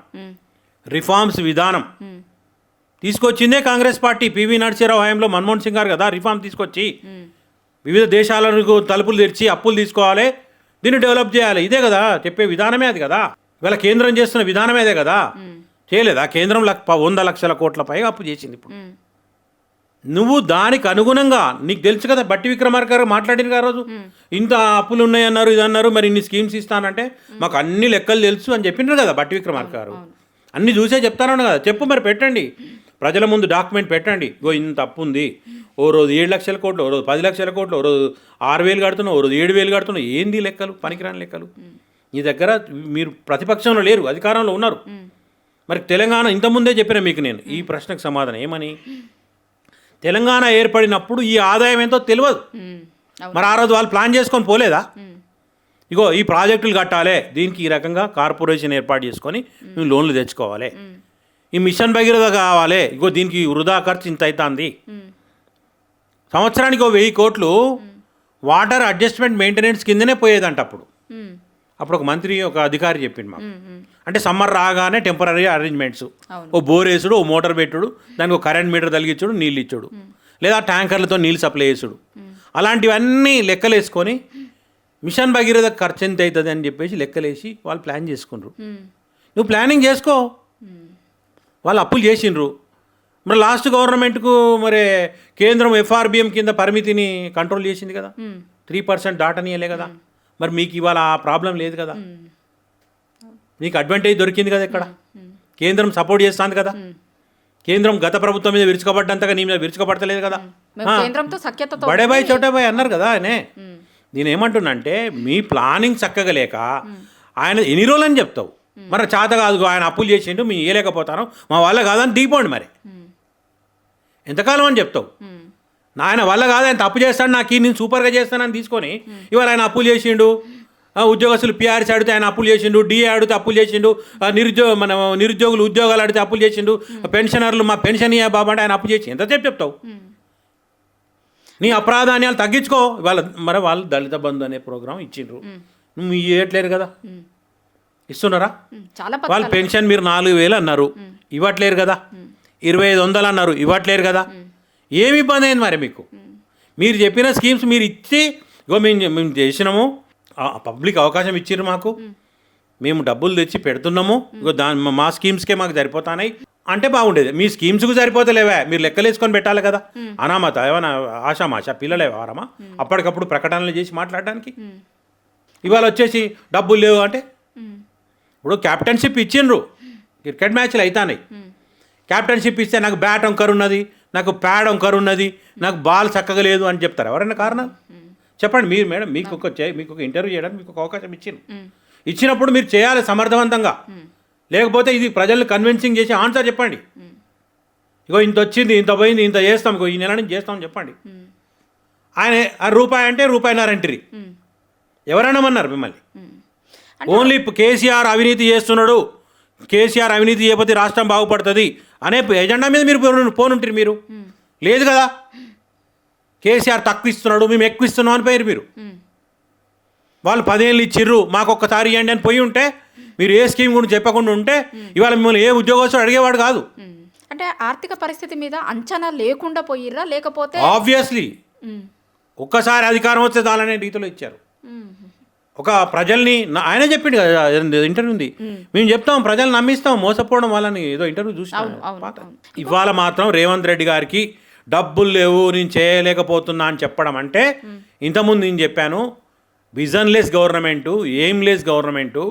రిఫార్మ్స్ విధానం తీసుకొచ్చిందే కాంగ్రెస్ పార్టీ. పివి నరసింహారావు హయాంలో మన్మోహన్ సింగ్ గారు కదా రిఫార్మ్ తీసుకొచ్చి వివిధ దేశాలకు తలుపులు తెరిచి అప్పులు తీసుకోవాలి, దీన్ని డెవలప్ చేయాలి, ఇదే కదా చెప్పే విధానమే అది కదా. ఇవాళ కేంద్రం చేస్తున్న విధానమే అదే కదా. చేయలేదా? కేంద్రం 100 లక్షల కోట్ల పైగా అప్పు చేసింది. ఇప్పుడు నువ్వు దానికి అనుగుణంగా నీకు తెలుసు కదా, బట్టి విక్రమార్క గారు మాట్లాడిన ఆ రోజు ఇంత అప్పులు ఉన్నాయన్నారు, ఇది అన్నారు, మరి ఇన్ని స్కీమ్స్ ఇస్తానంటే మాకు అన్ని లెక్కలు తెలుసు అని చెప్పినారు కదా బట్టి విక్రమార్క గారు. అన్ని చూసే చెప్తాను కదా, చెప్పు మరి పెట్టండి, ప్రజల ముందు డాక్యుమెంట్ పెట్టండి. ఇంత అప్పు ఉంది, ఓ రోజు 7 లక్షల కోట్లు, ఓ రోజు 10 లక్షల కోట్లు, ఓ రోజు 6,000 కడుతున్నావు, ఓ రోజు 7,000 కడుతున్నావు. ఏంది లెక్కలు? పనికిరాని లెక్కలు. మీ దగ్గర మీరు ప్రతిపక్షంలో లేరు, అధికారంలో ఉన్నారు. మరి తెలంగాణ ఇంతకుముందే చెప్పిన మీకు నేను ఈ ప్రశ్నకు సమాధానం ఏమని, తెలంగాణ ఏర్పడినప్పుడు ఈ ఆదాయం ఎంతో తెలియదు. మరి ఆ రోజు వాళ్ళు ప్లాన్ చేసుకొని పోలేదా? ఇగో ఈ ప్రాజెక్టులు కట్టాలి, దీనికి ఈ రకంగా కార్పొరేషన్ ఏర్పాటు చేసుకొని మేము లోన్లు తెచ్చుకోవాలి, ఈ మిషన్ భగీరథ కావాలి, ఇగో దీనికి వృధా ఖర్చు ఇంత అవుతుంది, సంవత్సరానికి 1000 కోట్లు వాటర్ అడ్జస్ట్మెంట్ మెయింటెనెన్స్ కిందనే పోయేదంట. అప్పుడు ఒక మంత్రి ఒక అధికారి చెప్పిండు మాకు. అంటే సమ్మర్ రాగానే టెంపరీ అరేంజ్మెంట్స్, ఓ బోర్ వేసుడు, ఓ మోటార్ పెట్టుడు, దానికి ఒక కరెంట్ మీటర్ తగిలించుడు, నీళ్ళు ఇచ్చుడు, లేదా ట్యాంకర్లతో నీళ్ళు సప్లై చేసుడు, అలాంటివన్నీ లెక్కలేసుకొని మిషన్ భగీరథ ఖర్చు ఎంత అవుతుంది అని చెప్పేసి లెక్కలేసి వాళ్ళు ప్లాన్ చేసుకుండ్రు. నువ్వు ప్లానింగ్ చేసుకో. వాళ్ళు అప్పులు చేసిండ్రు. మరి లాస్ట్ గవర్నమెంట్కు మరి కేంద్రం FRBM కింద పరిమితిని కంట్రోల్ చేసింది కదా, 3% దాటనీయలే కదా. మరి మీకు ఇవాళ ఆ ప్రాబ్లం లేదు కదా, మీకు అడ్వాంటేజ్ దొరికింది కదా. ఇక్కడ కేంద్రం సపోర్ట్ చేస్తుంది కదా. కేంద్రం గత ప్రభుత్వం మీద విరుచుకోబడ్డంతగా నీ మీద విరుచుకోబడతలేదు కదా. మేము కేంద్రంతో సఖ్యతతో బడేబాయ్ చోటాబాయ్ అన్నారు కదా ఆయనే. నేను ఏమంటున్నానంటే మీ ప్లానింగ్ చక్కగా లేక ఆయన ఎన్ని రోజులని చెప్తావు, మరి చేత కాదు ఆయన అప్పులు చేసిండు మేము ఇవ్వలేకపోతాను మా వల్ల కాదని దిగిపోండి మరి ఎంతకాలం అని చెప్తావు. ఆయన వల్ల కాదు ఆయన తప్పు చేస్తాడు నాకు నేను సూపర్గా చేస్తానని తీసుకొని ఇవాళ ఆయన అప్పులు చేసిండు, ఉద్యోగస్తులు పిఆర్సీ అడిగితే ఆయన అప్పులు చేసిండు, డిఏ అడిగితే అప్పులు చేసిండు, నిరుద్యోగులు ఉద్యోగాలు అడిగితే అప్పులు చేసిండు, పెన్షనర్లు మా పెన్షన్ ఇయ్య బాబా అంటే ఆయన అప్పు చేసి ఎంతసేపు చెప్తావు. నీ అప్రాధాన్యాలు తగ్గించుకో. మరి వాళ్ళు దళిత బంధు అనే ప్రోగ్రాం ఇచ్చిండ్రు, నువ్వు ఇవ్వట్లేరు కదా, ఇస్తున్నారా? వాళ్ళు పెన్షన్ మీరు 4,000 అన్నారు ఇవ్వట్లేరు కదా, 2,500 అన్నారు ఇవ్వట్లేరు కదా, ఏమి ఇబ్బంది అయింది మరి మీకు? మీరు చెప్పిన స్కీమ్స్ మీరు ఇచ్చి ఇగో మేము చేసినాము, పబ్లిక్ అవకాశం ఇచ్చిర్రు మాకు, మేము డబ్బులు తెచ్చి పెడుతున్నాము, ఇగో మా స్కీమ్స్కే మాకు సరిపోతాయి అంటే బాగుండేది. మీ స్కీమ్స్కు సరిపోతలేవా, మీరు లెక్కలేసుకొని పెట్టాలి కదా. అనామత ఏమన్నా ఆశామాష పిల్లలే వారమా అప్పటికప్పుడు ప్రకటనలు చేసి మాట్లాడడానికి? ఇవాళ వచ్చేసి డబ్బులు లేవు అంటే ఇప్పుడు క్యాప్టెన్షిప్ ఇచ్చిండ్రు, క్రికెట్ మ్యాచ్లు అవుతాయి, క్యాప్టెన్షిప్ ఇస్తే నాకు బ్యాట్ వంకరు ఉన్నది, నాకు ప్యాడ్ వంకరు ఉన్నది, నాకు బాల్ చక్కగా లేదు అని చెప్తారు. ఎవరైనా కారణం చెప్పండి. మీరు మేడం మీకు ఒక ఇంటర్వ్యూ చేయడానికి మీకు ఒక అవకాశం ఇచ్చినప్పుడు మీరు చేయాలి సమర్థవంతంగా, లేకపోతే ఇది ప్రజల్ని కన్విన్సింగ్ చేసి ఆన్సర్ చెప్పండి. ఇగో ఇంత వచ్చింది, ఇంత పోయింది, ఇంత చేస్తాం, ఇగో ఈ నెల నుంచి చేస్తామని చెప్పండి. ఆయన రూపాయి అంటే రూపాయిన్నర అంటారు. ఎవరైనా అన్నారు మిమ్మల్ని? ఓన్లీ కేసీఆర్ అవినీతి చేస్తున్నాడు, కేసీఆర్ అవినీతి చేయకపోతే రాష్ట్రం బాగుపడుతుంది అనే ఎజెండా మీద మీరు పోనుంటారు. మీరు లేదు కదా, కేసీఆర్ తక్కువ ఇస్తున్నాడు మేము ఎక్కువ ఇస్తున్నాం అని పోయారు మీరు. వాళ్ళు 10 ఏళ్ళు ఇచ్చిర్రు మాకు ఒక్కసారి ఇవ్వండి అని పోయి ఉంటే, మీరు ఏ స్కీమ్ గురించి చెప్పకుండా ఉంటే ఇవాళ మిమ్మల్ని ఏ ఉద్యోగస్తుడు అడిగేవాడు కాదు. అంటే ఆర్థిక పరిస్థితి మీద అంచనా లేకుండా పోయిర్రా, లేకపోతే ఆబ్వియస్లీ ఒక్కసారి అధికారం వస్తే చాలనే రీతిలో ఇచ్చారు. ఒక ప్రజల్ని ఆయన చెప్పిండు కదా ఇంటర్వ్యూ ఉంది, మేము చెప్తాం ప్రజల్ని నమ్మిస్తాం, మోసపోవడం వాళ్ళని ఏదో ఇంటర్వ్యూ చూసినాం. ఇవాళ మాత్రం రేవంత్ రెడ్డి గారికి డబ్బులు లేవు నేను చేయలేకపోతున్నా అని చెప్పడం అంటే, ఇంతకుముందు నేను చెప్పాను విజన్లెస్ గవర్నమెంటు, ఎయిమ్లెస్ గవర్నమెంటు,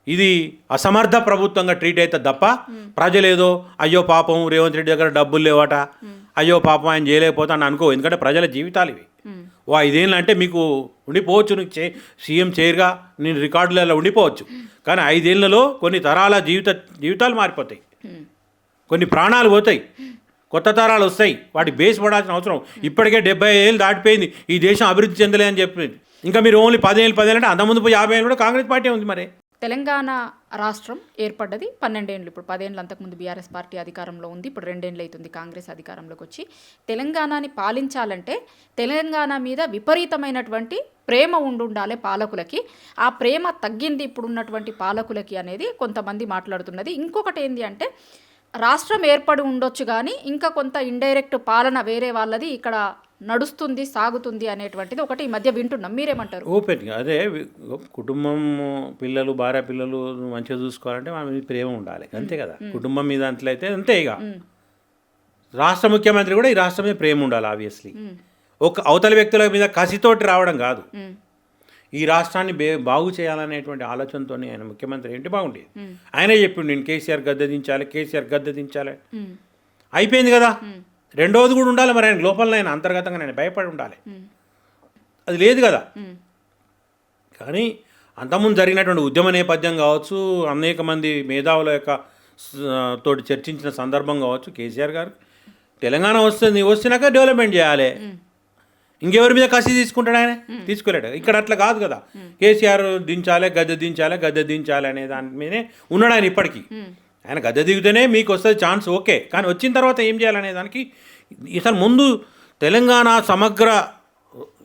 ఇది అసమర్థ ప్రభుత్వంగా ట్రీట్ అవుతుంది తప్ప ప్రజలేదో అయ్యో పాపం రేవంత్ రెడ్డి దగ్గర డబ్బులు లేవట, అయ్యో పాపం ఆయన చేయలేకపోతా అని అనుకో. ఎందుకంటే ప్రజల జీవితాలు ఇవి. 5 ఏళ్ళు అంటే మీకు ఉండిపోవచ్చు, నీకు సీఎం చైర్గా నేను రికార్డులలో ఉండిపోవచ్చు, కానీ 5 ఏళ్లలో కొన్ని తరాల జీవితాలు మారిపోతాయి, కొన్ని ప్రాణాలు పోతాయి, కొత్త తరాలు వస్తాయి, వాటి బేస్ పడాల్సిన అవసరం. ఇప్పటికే 70 ఏళ్ళు దాటిపోయింది, ఈ దేశం అభివృద్ధి చెందలే అని చెప్పింది. ఇంకా మీరు ఓన్లీ 10 ఏళ్ళు అంటే అంతకుముందు 50 ఏళ్ళు కూడా కాంగ్రెస్ పార్టీ ఉంది. మరి తెలంగాణ రాష్ట్రం ఏర్పడ్డది 12 ఏళ్ళు, ఇప్పుడు 10 ఏళ్ళు అంతకుముందు బీఆర్ఎస్ పార్టీ అధికారంలో ఉంది, ఇప్పుడు 2 ఏళ్ళు అవుతుంది కాంగ్రెస్ అధికారంలోకి వచ్చి. తెలంగాణని పాలించాలంటే తెలంగాణ మీద విపరీతమైనటువంటి ప్రేమ ఉండాలి పాలకులకి. ఆ ప్రేమ తగ్గింది ఇప్పుడున్నటువంటి పాలకులకి అనేది కొంతమంది మాట్లాడుతున్నది. ఇంకొకటి ఏంటి అంటే, రాష్ట్రం ఏర్పడి ఉండొచ్చు కానీ ఇంకా కొంత ఇండైరెక్ట్ పాలన వేరే వాళ్ళది ఇక్కడ నడుస్తుంది, సాగుతుంది అనేటువంటిది ఒకటి ఈ మధ్య వింటున్నాం. మీరేమంటారు? ఓపెన్గా అదే కుటుంబం, పిల్లలు, భార్య పిల్లలు మంచిగా చూసుకోవాలంటే మన మీద ప్రేమ ఉండాలి అంతే కదా. కుటుంబం మీద అంతలైతే అంతే. ఇక రాష్ట్ర ముఖ్యమంత్రి కూడా ఈ రాష్ట్రం మీద ప్రేమ ఉండాలి ఆబ్వియస్లీ. ఒక అవతల వ్యక్తుల మీద కసితోటి రావడం కాదు. ఈ రాష్ట్రాన్ని బాగు చేయాలనేటువంటి ఆలోచనతో ఆయన ముఖ్యమంత్రి ఏంటి బాగుండేది. ఆయనే చెప్పిండు నేను కేసీఆర్ గద్దె దించాలి. అయిపోయింది కదా. రెండవది కూడా ఉండాలి. మరి ఆయన లోపల ఆయన అంతర్గతంగా నేను భయపడి ఉండాలి, అది లేదు కదా. కానీ అంతకుముందు జరిగినటువంటి ఉద్యమ నేపథ్యం కావచ్చు, అనేక మంది మేధావుల యొక్క తోటి చర్చించిన సందర్భం కావచ్చు, కేసీఆర్ గారు తెలంగాణ వస్తున్నాక డెవలప్మెంట్ చేయాలి, ఇంకెవరి మీద కసి తీసుకుంటాడు ఆయన? తీసుకోలేడు. ఇక్కడ అట్లా కాదు కదా. కేసీఆర్ గద్దె దించాలి అనే దాని మీదే ఉన్నాడు ఆయన ఇప్పటికీ. ఆయన గద్దె దిగితేనే మీకు వస్తుంది ఛాన్స్, ఓకే, కానీ వచ్చిన తర్వాత ఏం చేయాలనే దానికి అసలు ముందు తెలంగాణ సమగ్ర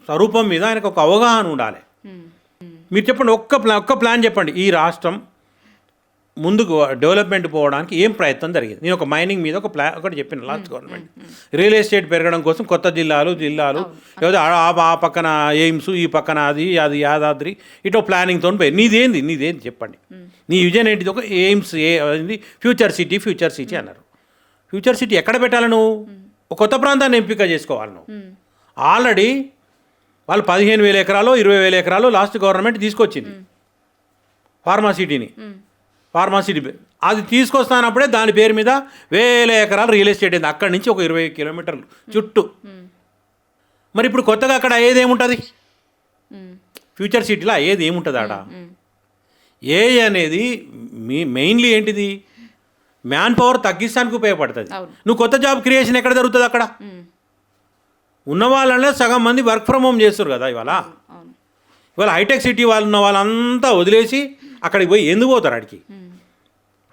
స్వరూపం మీద ఆయనకు ఒక అవగాహన ఉండాలి. మీరు చెప్పండి, ఒక్క ప్లాన్ చెప్పండి. ఈ రాష్ట్రం ముందుకు డెవలప్మెంట్ పోవడానికి ఏం ప్రయత్నం జరిగింది? నేను ఒక మైనింగ్ మీద ఒక ప్లాన్ ఒకటి చెప్పిన లాస్ట్ గవర్నమెంట్, రియల్ ఎస్టేట్ పెరగడం కోసం కొత్త జిల్లాలు లేదా ఆ పక్కన ఎయిమ్స్, ఈ పక్కన అది యాదాద్రి, ఇటో ప్లానింగ్తో పోయి నీదేంది చెప్పండి. నీ విజన్ ఏంటిది? ఒక ఎయిమ్స్ ఫ్యూచర్ సిటీ అన్నారు. ఫ్యూచర్ సిటీ ఎక్కడ పెట్టాలి? నువ్వు ఒక కొత్త ప్రాంతాన్ని ఎంపిక చేసుకోవాలి. నువ్వు ఆల్రెడీ వాళ్ళు 15,000 ఎకరాలు 20,000 ఎకరాలు లాస్ట్ గవర్నమెంట్ తీసుకొచ్చింది ఫార్మా సిటీని. ఫార్మాసిటీ అది తీసుకొస్తానప్పుడే దాని పేరు మీద వేల ఎకరాలు రియల్ ఎస్టేట్ అయింది. అక్కడి నుంచి ఒక 20 కిలోమీటర్లు చుట్టూ. మరి ఇప్పుడు కొత్తగా అక్కడ అయ్యేది ఏముంటుంది? ఫ్యూచర్ సిటీలో అయ్యేది ఏముంటుంది ఆడ? ఏ అనేది మెయిన్లీ ఏంటిది? మ్యాన్ పవర్ తగ్గిస్తానికి ఉపయోగపడుతుంది. నువ్వు కొత్త జాబ్ క్రియేషన్ ఎక్కడ జరుగుతుంది? అక్కడ ఉన్న వాళ్ళనే సగం మంది వర్క్ ఫ్రమ్ హోమ్ చేస్తారు కదా ఇవాళ. హైటెక్ సిటీ వాళ్ళు ఉన్న వాళ్ళంతా వదిలేసి అక్కడికి పోయి ఎందుకు పోతారు? అడికి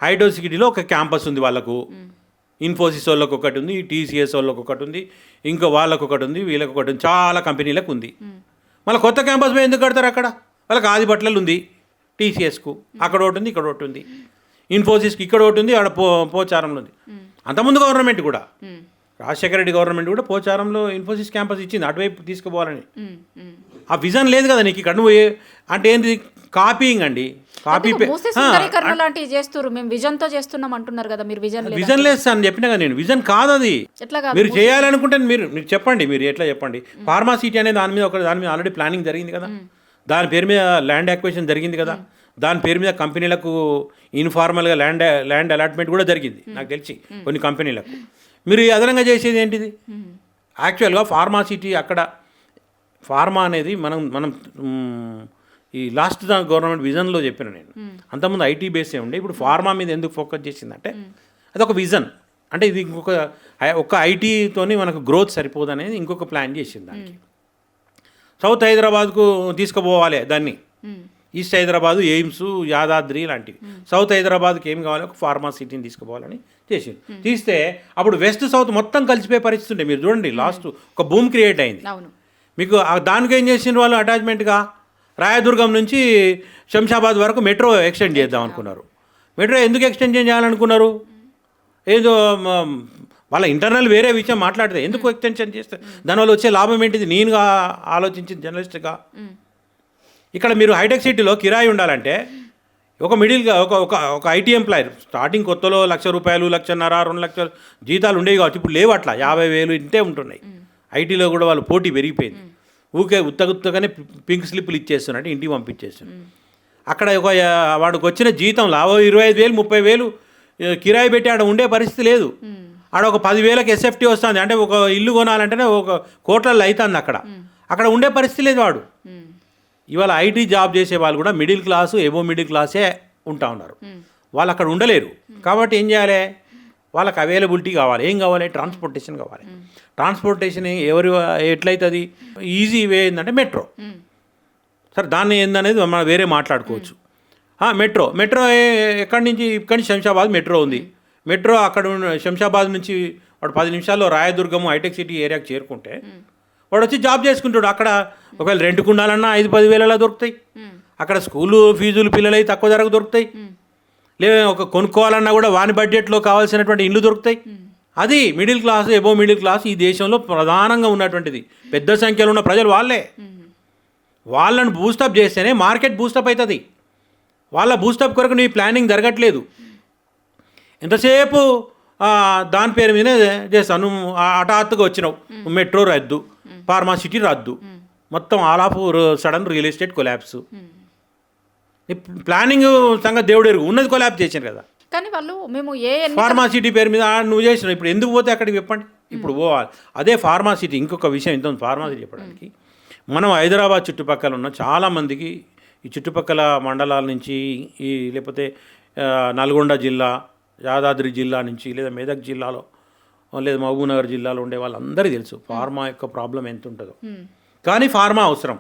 హైటెక్ సిటీలో ఒక క్యాంపస్ ఉంది వాళ్ళకు, ఇన్ఫోసిస్ వాళ్ళకి ఒకటి ఉంది, టీసీఎస్ వాళ్ళకి ఒకటి ఉంది, ఇంకా వాళ్ళకు ఒకటి ఉంది, వీళ్ళకి ఒకటి ఉంది, చాలా కంపెనీలకు ఉంది. మళ్ళీ కొత్త క్యాంపస్ పోయి ఎందుకు కడతారు? అక్కడ వాళ్ళకి ఆదిపట్లలో ఉంది, టీసీఎస్కు అక్కడ ఒకటి ఉంది, ఇక్కడ ఒకటి ఉంది, ఇన్ఫోసిస్కి ఇక్కడ ఒకటి ఉంది, ఆడ పోచారంలో ఉంది. అంతకుముందు గవర్నమెంట్ కూడా, రాజశేఖర రెడ్డి గవర్నమెంట్ కూడా పోచారంలో ఇన్ఫోసిస్ క్యాంపస్ ఇచ్చింది అటువైపు తీసుకుపోవాలని. ఆ విజన్ లేదు కదా నీకు ఇక్కడ. నువ్వు అంటే ఏంటి? కాపీయింగ్ అండి. కాపీ లాంటివి చేస్తారు. మేము విజన్ తో చేస్తున్నాం అంటున్నారు కదా మీరు. విజన్ లేదు అని చెప్పినా కదా నేను. విజన్ కాదు అది. మీరు చేయాలనుకుంటే మీరు చెప్పండి, మీరు ఎట్లా చెప్పండి. ఫార్మాసిటీ అనే దాని మీద ఆల్రెడీ ప్లానింగ్ జరిగింది కదా, దాని పేరు మీద ల్యాండ్ అక్విజిషన్ జరిగింది కదా, దాని పేరు మీద కంపెనీలకు ఇన్ఫార్మల్గా ల్యాండ్ అలాట్మెంట్ కూడా జరిగింది నాకు తెలిసి కొన్ని కంపెనీలకు. మీరు అదనంగా చేసేది ఏంటిది? యాక్చువల్గా ఫార్మాసిటీ అక్కడ ఫార్మా అనేది మనం ఈ లాస్ట్ గవర్నమెంట్ విజన్లో చెప్పిన నేను. అంతకుముందు ఐటీ బేసే ఉండే, ఇప్పుడు ఫార్మా మీద ఎందుకు ఫోకస్ చేసిందంటే అదొక విజన్. అంటే ఇది ఒక ఐటీతోని మనకు గ్రోత్ సరిపోదు అనేది ఇంకొక ప్లాన్ చేసింది. దానికి సౌత్ హైదరాబాద్కు తీసుకుపోవాలి దాన్ని, ఈస్ట్ హైదరాబాదు, ఎయిమ్స్, యాదాద్రి లాంటివి. సౌత్ హైదరాబాద్కి ఏం కావాలి? ఒక ఫార్మాసిటీని తీసుకుపోవాలని చేసింది. తీస్తే అప్పుడు వెస్ట్ సౌత్ మొత్తం కలిసిపోయే పరిస్థితి ఉండే. మీరు చూడండి, లాస్ట్ ఒక భూమి క్రియేట్ అయింది మీకు. దానికి ఏం చేసిన వాళ్ళు అటాచ్మెంట్గా రాయదుర్గం నుంచి శంషాబాద్ వరకు మెట్రో ఎక్స్టెండ్ చేద్దాం అనుకున్నారు. మెట్రో ఎందుకు ఎక్స్టెండ్ చేయాలనుకున్నారు? ఏదో వాళ్ళ ఇంటర్నల్ వేరే విషయం మాట్లాడితే ఎందుకు ఎక్స్టెన్షన్ చేస్తే దానివల్ల వచ్చే లాభం ఏంటిది? నేనుగా ఆలోచించిన జర్నలిస్ట్గా, ఇక్కడ మీరు హైటెక్ సిటీలో కిరాయి ఉండాలంటే ఒక మిడిల్గా ఒక ఐటీ ఎంప్లాయర్ స్టార్టింగ్ కొత్తలో ₹1,00,000, ₹1,50,000, ₹2,00,000 జీతాలు ఉండేవి కాబట్టి ఇప్పుడు లేవు. అట్లా 50,000 ఇంతే ఉంటున్నాయి. ఐటీలో కూడా వాళ్ళు పోటీ పెరిగిపోయింది. ఊకే ఉత్తగానే పింక్ స్లిప్లు ఇచ్చేస్తున్నట్టు ఇంటికి పంపించేస్తున్నాడు. అక్కడ వాడికి వచ్చిన జీతం 25,000, 30,000 కిరాయి పెట్టి ఆడ ఉండే పరిస్థితి లేదు. ఆడ ఒక 10,000కి ఎస్ఎఫ్టీ వస్తుంది. అంటే ఒక ఇల్లు కొనాలంటేనే ఒక కోట్లలో అవుతుంది. అక్కడ ఉండే పరిస్థితి లేదు వాడు. ఇవాళ ఐటీ జాబ్ చేసే వాళ్ళు కూడా మిడిల్ క్లాసు, ఎబో మిడిల్ క్లాసే ఉంటా ఉన్నారు. వాళ్ళు అక్కడ ఉండలేరు. కాబట్టి ఏం చేయాలి? వాళ్ళకి అవైలబిలిటీ కావాలి. ఏం కావాలి? ట్రాన్స్పోర్టేషన్ కావాలి. ట్రాన్స్పోర్టేషన్ ఎట్లయితుంది? ఈజీ వే ఏంటంటే మెట్రో. సరే, దాన్ని ఏందనేది మనం వేరే మాట్లాడుకోవచ్చు. మెట్రో ఎక్కడి నుంచి? ఇక్కడి నుంచి శంషాబాద్ మెట్రో ఉంది. మెట్రో అక్కడ శంషాబాద్ నుంచి వాడు 10 నిమిషాల్లో రాయదుర్గము హైటెక్ సిటీ ఏరియాకి చేరుకుంటే వాడు వచ్చి జాబ్ చేసుకుంటాడు. అక్కడ ఒకవేళ రెంట్కు ఉండాలన్నా 5-10 వేలలో దొరుకుతాయి. అక్కడ స్కూలు ఫీజులు పిల్లలై తక్కువ ధరకు దొరుకుతాయి. లేదా ఒక కొనుక్కోవాలన్నా కూడా వాని బడ్జెట్లో కావాల్సినటువంటి ఇల్లు దొరుకుతాయి. అది middle class, above middle class ఈ దేశంలో ప్రధానంగా ఉన్నటువంటిది. పెద్ద సంఖ్యలో ఉన్న ప్రజలు వాళ్ళే. వాళ్ళను బూస్టప్ చేస్తేనే మార్కెట్ బూస్టప్ అవుతుంది. వాళ్ళ బూస్టప్ కొరకు నీ ప్లానింగ్ జరగట్లేదు. ఎంతసేపు దాని పేరు మీదనే చేస్తాను. హఠాత్తుగా వచ్చినావు, మెట్రో రద్దు, ఫార్మాసిటీ రద్దు, మొత్తం all of sudden real estate collapse. Planning సంగతి దేవుడు ఎరుగు, ఉన్నది కొలాప్స్ చేశారు కదా. కానీ వాళ్ళు మేము ఫార్మాసిటీ పేరు మీద నువ్వు చేసినావు. ఇప్పుడు ఎందుకు పోతే అక్కడికి చెప్పండి. ఇప్పుడు పోవాలి. అదే ఫార్మాసిటీ. ఇంకొక విషయం ఇంత ఫార్మాసిటీ చెప్పడానికి, మనం హైదరాబాద్ చుట్టుపక్కల ఉన్న చాలామందికి ఈ చుట్టుపక్కల మండలాల నుంచి లేకపోతే నల్గొండ జిల్లా, యాదాద్రి జిల్లా నుంచి, లేదా మెదక్ జిల్లాలో లేదా మహబూబ్నగర్ జిల్లాలో ఉండే వాళ్ళందరికీ తెలుసు ఫార్మా యొక్క ప్రాబ్లం ఎంత ఉంటుందో. కానీ ఫార్మా అవసరం.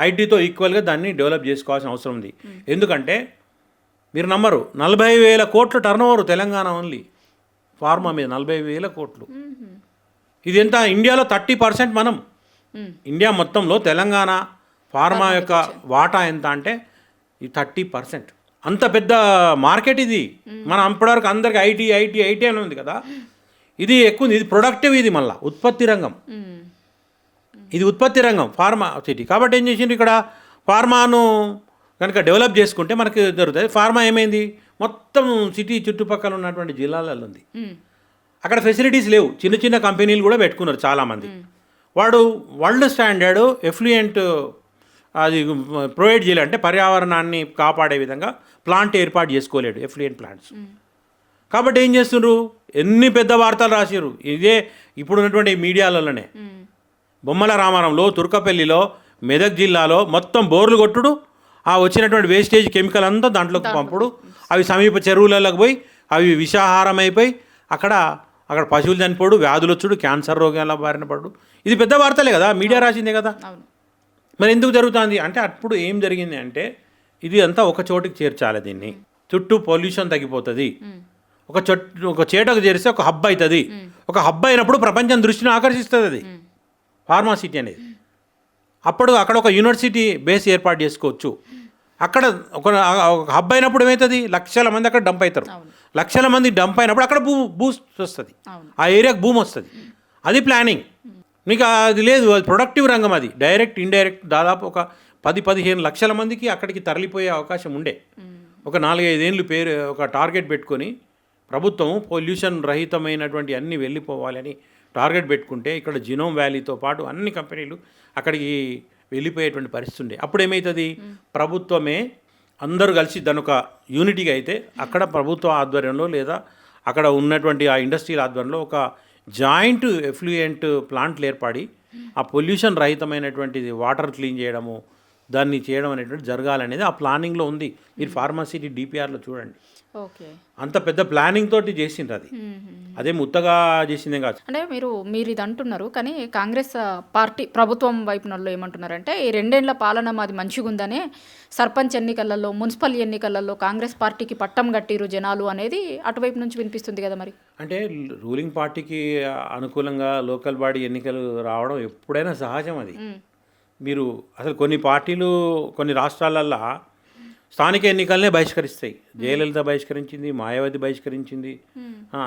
ఐటీతో ఈక్వల్గా దాన్ని డెవలప్ చేసుకోవాల్సిన అవసరం ఉంది. ఎందుకంటే మీరు నమ్మరు, 40,000 కోట్ల టర్నోవర్ తెలంగాణ ఓన్లీ ఫార్మా మీద. 40,000 కోట్లు. ఇది ఎంత? ఇండియాలో 30% మనం. ఇండియా మొత్తంలో తెలంగాణ ఫార్మా యొక్క వాటా ఎంత అంటే ఈ 30%. అంత పెద్ద మార్కెట్ ఇది. మనం ఇప్పటివరకు అందరికి ఐటీ అని ఉంది కదా, ఇది ఎక్కువ. ఇది ప్రొడక్టివ్, ఇది మళ్ళీ ఉత్పత్తి రంగం. ఇది ఉత్పత్తి రంగం ఫార్మా సిటీ. కాబట్టి ఏం చేసిండ్రు, ఇక్కడ ఫార్మాను కనుక డెవలప్ చేసుకుంటే మనకి జరుగుతుంది. ఫార్మా ఏమైంది? మొత్తం సిటీ చుట్టుపక్కల ఉన్నటువంటి జిల్లాలలో ఉంది. అక్కడ ఫెసిలిటీస్ లేవు. చిన్న చిన్న కంపెనీలు కూడా పెట్టుకున్నారు చాలామంది. వాడు వరల్డ్ స్టాండర్డ్ ఎఫ్లూయెంట్ అది ప్రొవైడ్ చేయలేడు, అంటే పర్యావరణాన్ని కాపాడే విధంగా ప్లాంట్ ఏర్పాటు చేసుకోలేడు, ఎఫ్లుయెంట్ ప్లాంట్స్. కాబట్టి ఏం చేస్తున్నారు, ఎన్ని పెద్ద వార్తలు రాసిరు ఇదే ఇప్పుడున్నటువంటి మీడియాలలోనే. బొమ్మల రామారంలో, తుర్కపల్లిలో, మెదక్ జిల్లాలో మొత్తం బోర్లు కొట్టుడు, ఆ వచ్చినటువంటి వేస్టేజ్ కెమికల్ అంతా దాంట్లోకి పంపుడు, అవి సమీప చెరువులలోకి పోయి అవి విషాహారం అయిపోయి అక్కడ పశువులు చనిపోడు, వ్యాధులు వచ్చుడు, క్యాన్సర్ రోగాల బారిన పడు. ఇది పెద్ద వార్తలే కదా, మీడియా రాసిందే కదా. మరి ఎందుకు జరుగుతుంది అంటే అప్పుడు ఏం జరిగింది అంటే ఇది అంతా ఒక చోటికి చేర్చాలి, దీన్ని చుట్టూ పొల్యూషన్ తగ్గిపోతుంది, ఒక చేటకు చేరిస్తే ఒక హబ్ అవుతుంది. ఒక హబ్ అయినప్పుడు ప్రపంచం దృష్టిని ఆకర్షిస్తుంది అది ఫార్మాసిటీ అనేది. అప్పుడు అక్కడ ఒక యూనివర్సిటీ బేస్ ఏర్పాటు చేసుకోవచ్చు. అక్కడ ఒక హబ్ అయినప్పుడు ఏమవుతుంది, లక్షల మంది అక్కడ డంప్ అవుతారు. లక్షల మంది డంప్ అయినప్పుడు అక్కడ బూస్ట్ వస్తుంది, ఆ ఏరియాకి భూమి వస్తుంది. అది ప్లానింగ్. మీకు అది లేదు, అది ప్రొడక్టివ్ రంగం. అది డైరెక్ట్ ఇండైరెక్ట్ దాదాపు ఒక 10-15 లక్షల మందికి అక్కడికి తరలిపోయే అవకాశం ఉండే. ఒక 4-5 ఏళ్ళు ఒక టార్గెట్ పెట్టుకొని ప్రభుత్వం పొల్యూషన్ రహితమైనటువంటి అన్నీ వెళ్ళిపోవాలని టార్గెట్ పెట్టుకుంటే ఇక్కడ జినోమ్ వ్యాలీతో పాటు అన్ని కంపెనీలు అక్కడికి వెళ్ళిపోయేటువంటి పరిస్థితి ఉండే. అప్పుడు ఏమవుతుంది, ప్రభుత్వమే అందరూ కలిసి దాని ఒక యూనిటీగా అయితే అక్కడ ప్రభుత్వ ఆధ్వర్యంలో లేదా అక్కడ ఉన్నటువంటి ఆ ఇండస్ట్రియల్ ఆధ్వర్యంలో ఒక జాయింట్ ఎఫ్లూయెంట్ ప్లాంట్లు ఏర్పడి ఆ పొల్యూషన్ రహితమైనటువంటిది వాటర్ క్లీన్ చేయడము, దాన్ని చేయడం అనేటువంటి జరగాలనేది ఆ ప్లానింగ్లో ఉంది. మీరు ఫార్మాసిటీ డిపిఆర్లో చూడండి, ఓకే, అంత పెద్ద ప్లానింగ్ తోటి చేసిండ్రు. అది అదే ముత్తగా చేసిందే కాదు. అంటే మీరు ఇది అంటున్నారు, కానీ కాంగ్రెస్ పార్టీ ప్రభుత్వం వైపునల్లో ఏమంటున్నారంటే ఈ 2 ఏళ్ల పాలన మాది మంచిగా ఉందనే సర్పంచ్ ఎన్నికలలో, మున్సిపల్ ఎన్నికలలో కాంగ్రెస్ పార్టీకి పట్టం కట్టిరు జనాలు అనేది అటువైపు నుంచి వినిపిస్తుంది కదా. మరి అంటే రూలింగ్ పార్టీకి అనుకూలంగా లోకల్ బాడీ ఎన్నికలు రావడం ఎప్పుడైనా సహజం. అది మీరు అసలు కొన్ని పార్టీలు కొన్ని రాష్ట్రాలల్లో స్థానిక ఎన్నికలనే బహిష్కరిస్తాయి. జయలలిత బహిష్కరించింది, మాయావతి బహిష్కరించింది,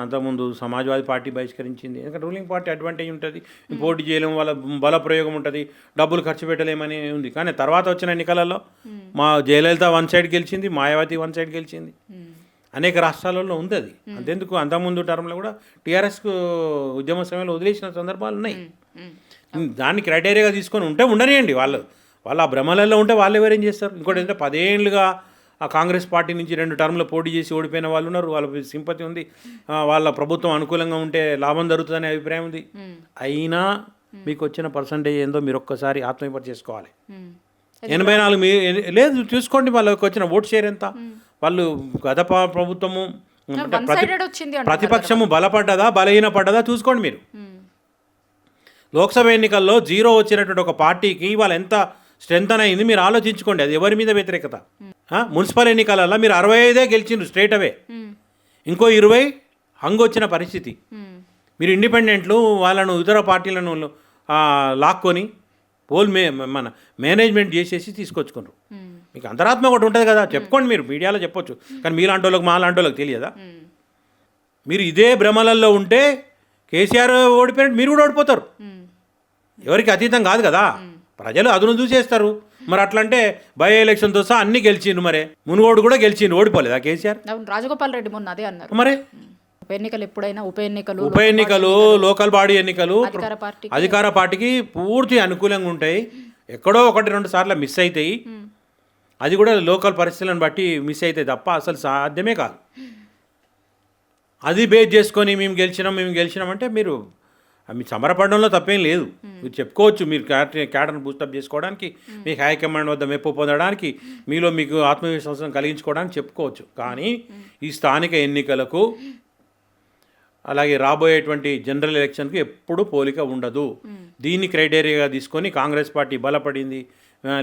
అంతకుముందు సమాజ్వాదీ పార్టీ బహిష్కరించింది. ఎందుకంటే రూలింగ్ పార్టీ అడ్వాంటేజ్ ఉంటుంది, పోటీ చేయలేం, వాళ్ళ బల ప్రయోగం ఉంటుంది, డబ్బులు ఖర్చు పెట్టలేమని ఉంది. కానీ తర్వాత వచ్చిన ఎన్నికలలో మా జయలలిత వన్ సైడ్ గెలిచింది, మాయావతి వన్ సైడ్ గెలిచింది. అనేక రాష్ట్రాలలో ఉంది అది. అంతెందుకు అంతకుముందు టర్మ్లో కూడా టీఆర్ఎస్కు ఉద్యమ సమయంలో వదిలేసిన సందర్భాలు ఉన్నాయి. దాన్ని క్రైటీరియాగా తీసుకొని ఉంటే ఉండనియండి, వాళ్ళు ఆ భ్రమలలో ఉంటే వాళ్ళు ఎవరేం చేస్తారు. ఇంకోటి ఏంటంటే 10 ఏళ్ళుగా ఆ కాంగ్రెస్ పార్టీ నుంచి 2 టర్మ్లో పోటీ చేసి ఓడిపోయిన వాళ్ళు ఉన్నారు, వాళ్ళ సింపతి ఉంది, వాళ్ళ ప్రభుత్వం అనుకూలంగా ఉంటే లాభం జరుగుతుందనే అభిప్రాయం ఉంది. అయినా మీకు వచ్చిన పర్సంటేజ్ ఏందో మీరు ఒక్కసారి ఆత్మవిమర్శ చేసుకోవాలి. 84 లేదు చూసుకోండి, వాళ్ళకి వచ్చిన ఓట్ షేర్ ఎంత. వాళ్ళు గత ప్రభుత్వము ప్రతిపక్షము బలపడ్డదా బలహీనపడ్డదా చూసుకోండి మీరు. లోక్సభ ఎన్నికల్లో 0 వచ్చినటువంటి ఒక పార్టీకి వాళ్ళు ఎంత స్ట్రెంత్ అయింది మీరు ఆలోచించుకోండి. అది ఎవరి మీద వ్యతిరేకత. మున్సిపల్ ఎన్నికలలో మీరు 65 గెలిచిండ్రు స్ట్రేట్ అవే, ఇంకో 20 హంగొచ్చిన పరిస్థితి. మీరు ఇండిపెండెంట్లు వాళ్ళను ఇతర పార్టీలను లాక్కొని మన మేనేజ్మెంట్ చేసేసి తీసుకొచ్చుకున్నారు. మీకు అంతరాత్మ ఒకటి ఉంటుంది కదా, చెప్పుకోండి, మీరు మీడియాలో చెప్పొచ్చు, కానీ మీలాంటి వాళ్ళకి మాలాంటి వాళ్ళకి తెలియదా? మీరు ఇదే భ్రమలలో ఉంటే కేసీఆర్ ఓడిపోయినట్టు మీరు కూడా ఓడిపోతారు. ఎవరికి అతీతం కాదు కదా, ప్రజలు అదును చూసేస్తారు. మరి అట్లంటే బై ఎలక్షన్తో సహా అన్ని గెలిచిండు, మరే మునుగోడు కూడా గెలిచిండు, ఓడిపోలేదా కేసీఆర్? రాజగోపాల్ రెడ్డి మొన్న అదే అన్నారు. మరి ఉప ఎన్నికలు ఎప్పుడైనా ఉప ఎన్నికలు లోకల్ బాడీ ఎన్నికలు అధికార పార్టీకి పూర్తి అనుకూలంగా ఉంటాయి. ఎక్కడో 1-2 సార్లు మిస్ అవుతాయి, అది కూడా లోకల్ పరిస్థితులను బట్టి మిస్ అవుతాయి తప్ప అసలు సాధ్యమే కాదు. అది బేస్ చేసుకొని మేము గెలిచినాం అంటే మీరు సమరపడడంలో తప్పేం లేదు. మీరు చెప్పుకోవచ్చు, మీరు క్యాడర్ను బూస్టప్ చేసుకోవడానికి, మీకు హైకమాండ్ వద్ద మెప్పు పొందడానికి, మీలో మీకు ఆత్మవిశ్వాసం కలిగించుకోవడానికి చెప్పుకోవచ్చు. కానీ ఈ స్థానిక ఎన్నికలకు అలాగే రాబోయేటువంటి జనరల్ ఎలక్షన్కి ఎప్పుడు పోలిక ఉండదు. దీన్ని క్రైటీరియాగా తీసుకొని కాంగ్రెస్ పార్టీ బలపడింది,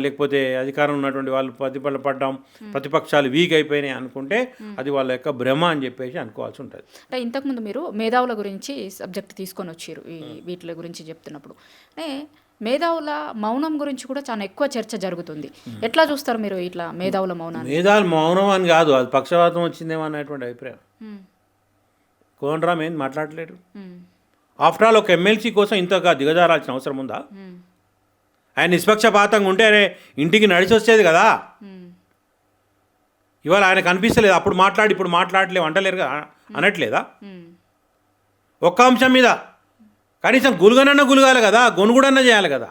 లేకపోతే అధికారం ఉన్నటువంటి వాళ్ళు బలపడ్డాం, ప్రతిపక్షాలు వీక్ అయిపోయినాయి అనుకుంటే అది వాళ్ళ యొక్క భ్రమ అని చెప్పేసి అనుకోవాల్సి ఉంటుంది. అంటే ఇంతకుముందు మీరు మేధావుల గురించి సబ్జెక్ట్ తీసుకొని వచ్చారు, ఈ వీటి గురించి చెప్తున్నప్పుడు మేధావుల మౌనం గురించి కూడా చాలా ఎక్కువ చర్చ జరుగుతుంది. ఎట్లా చూస్తారు మీరు ఇట్లా మేధావుల మౌనాన్ని? మేధావుల మౌనం అని కాదు, అది పక్షవాతం వచ్చిందేమో అనేటువంటి అభిప్రాయం. కోనరామ్ ఏం మాట్లాడలేడు. ఆఫ్టర్ ఆల్ ఒక ఎమ్మెల్సీ కోసం ఇంతగా దిగజారాల్సిన అవసరం ఉందా? ఆయన నిష్పక్షపాతంగా ఉంటే ఇంటికి నడిచి వచ్చేది కదా. ఇవాళ ఆయన కనిపిస్తలేదు, అప్పుడు మాట్లాడి ఇప్పుడు మాట్లాడలేవు అంటలేరు కదా, అనట్లేదా? ఒక్క అంశం మీద కనీసం గులుగనన్నా గులగాలి కదా, గొనుగుడన్నా చేయాలి కదా,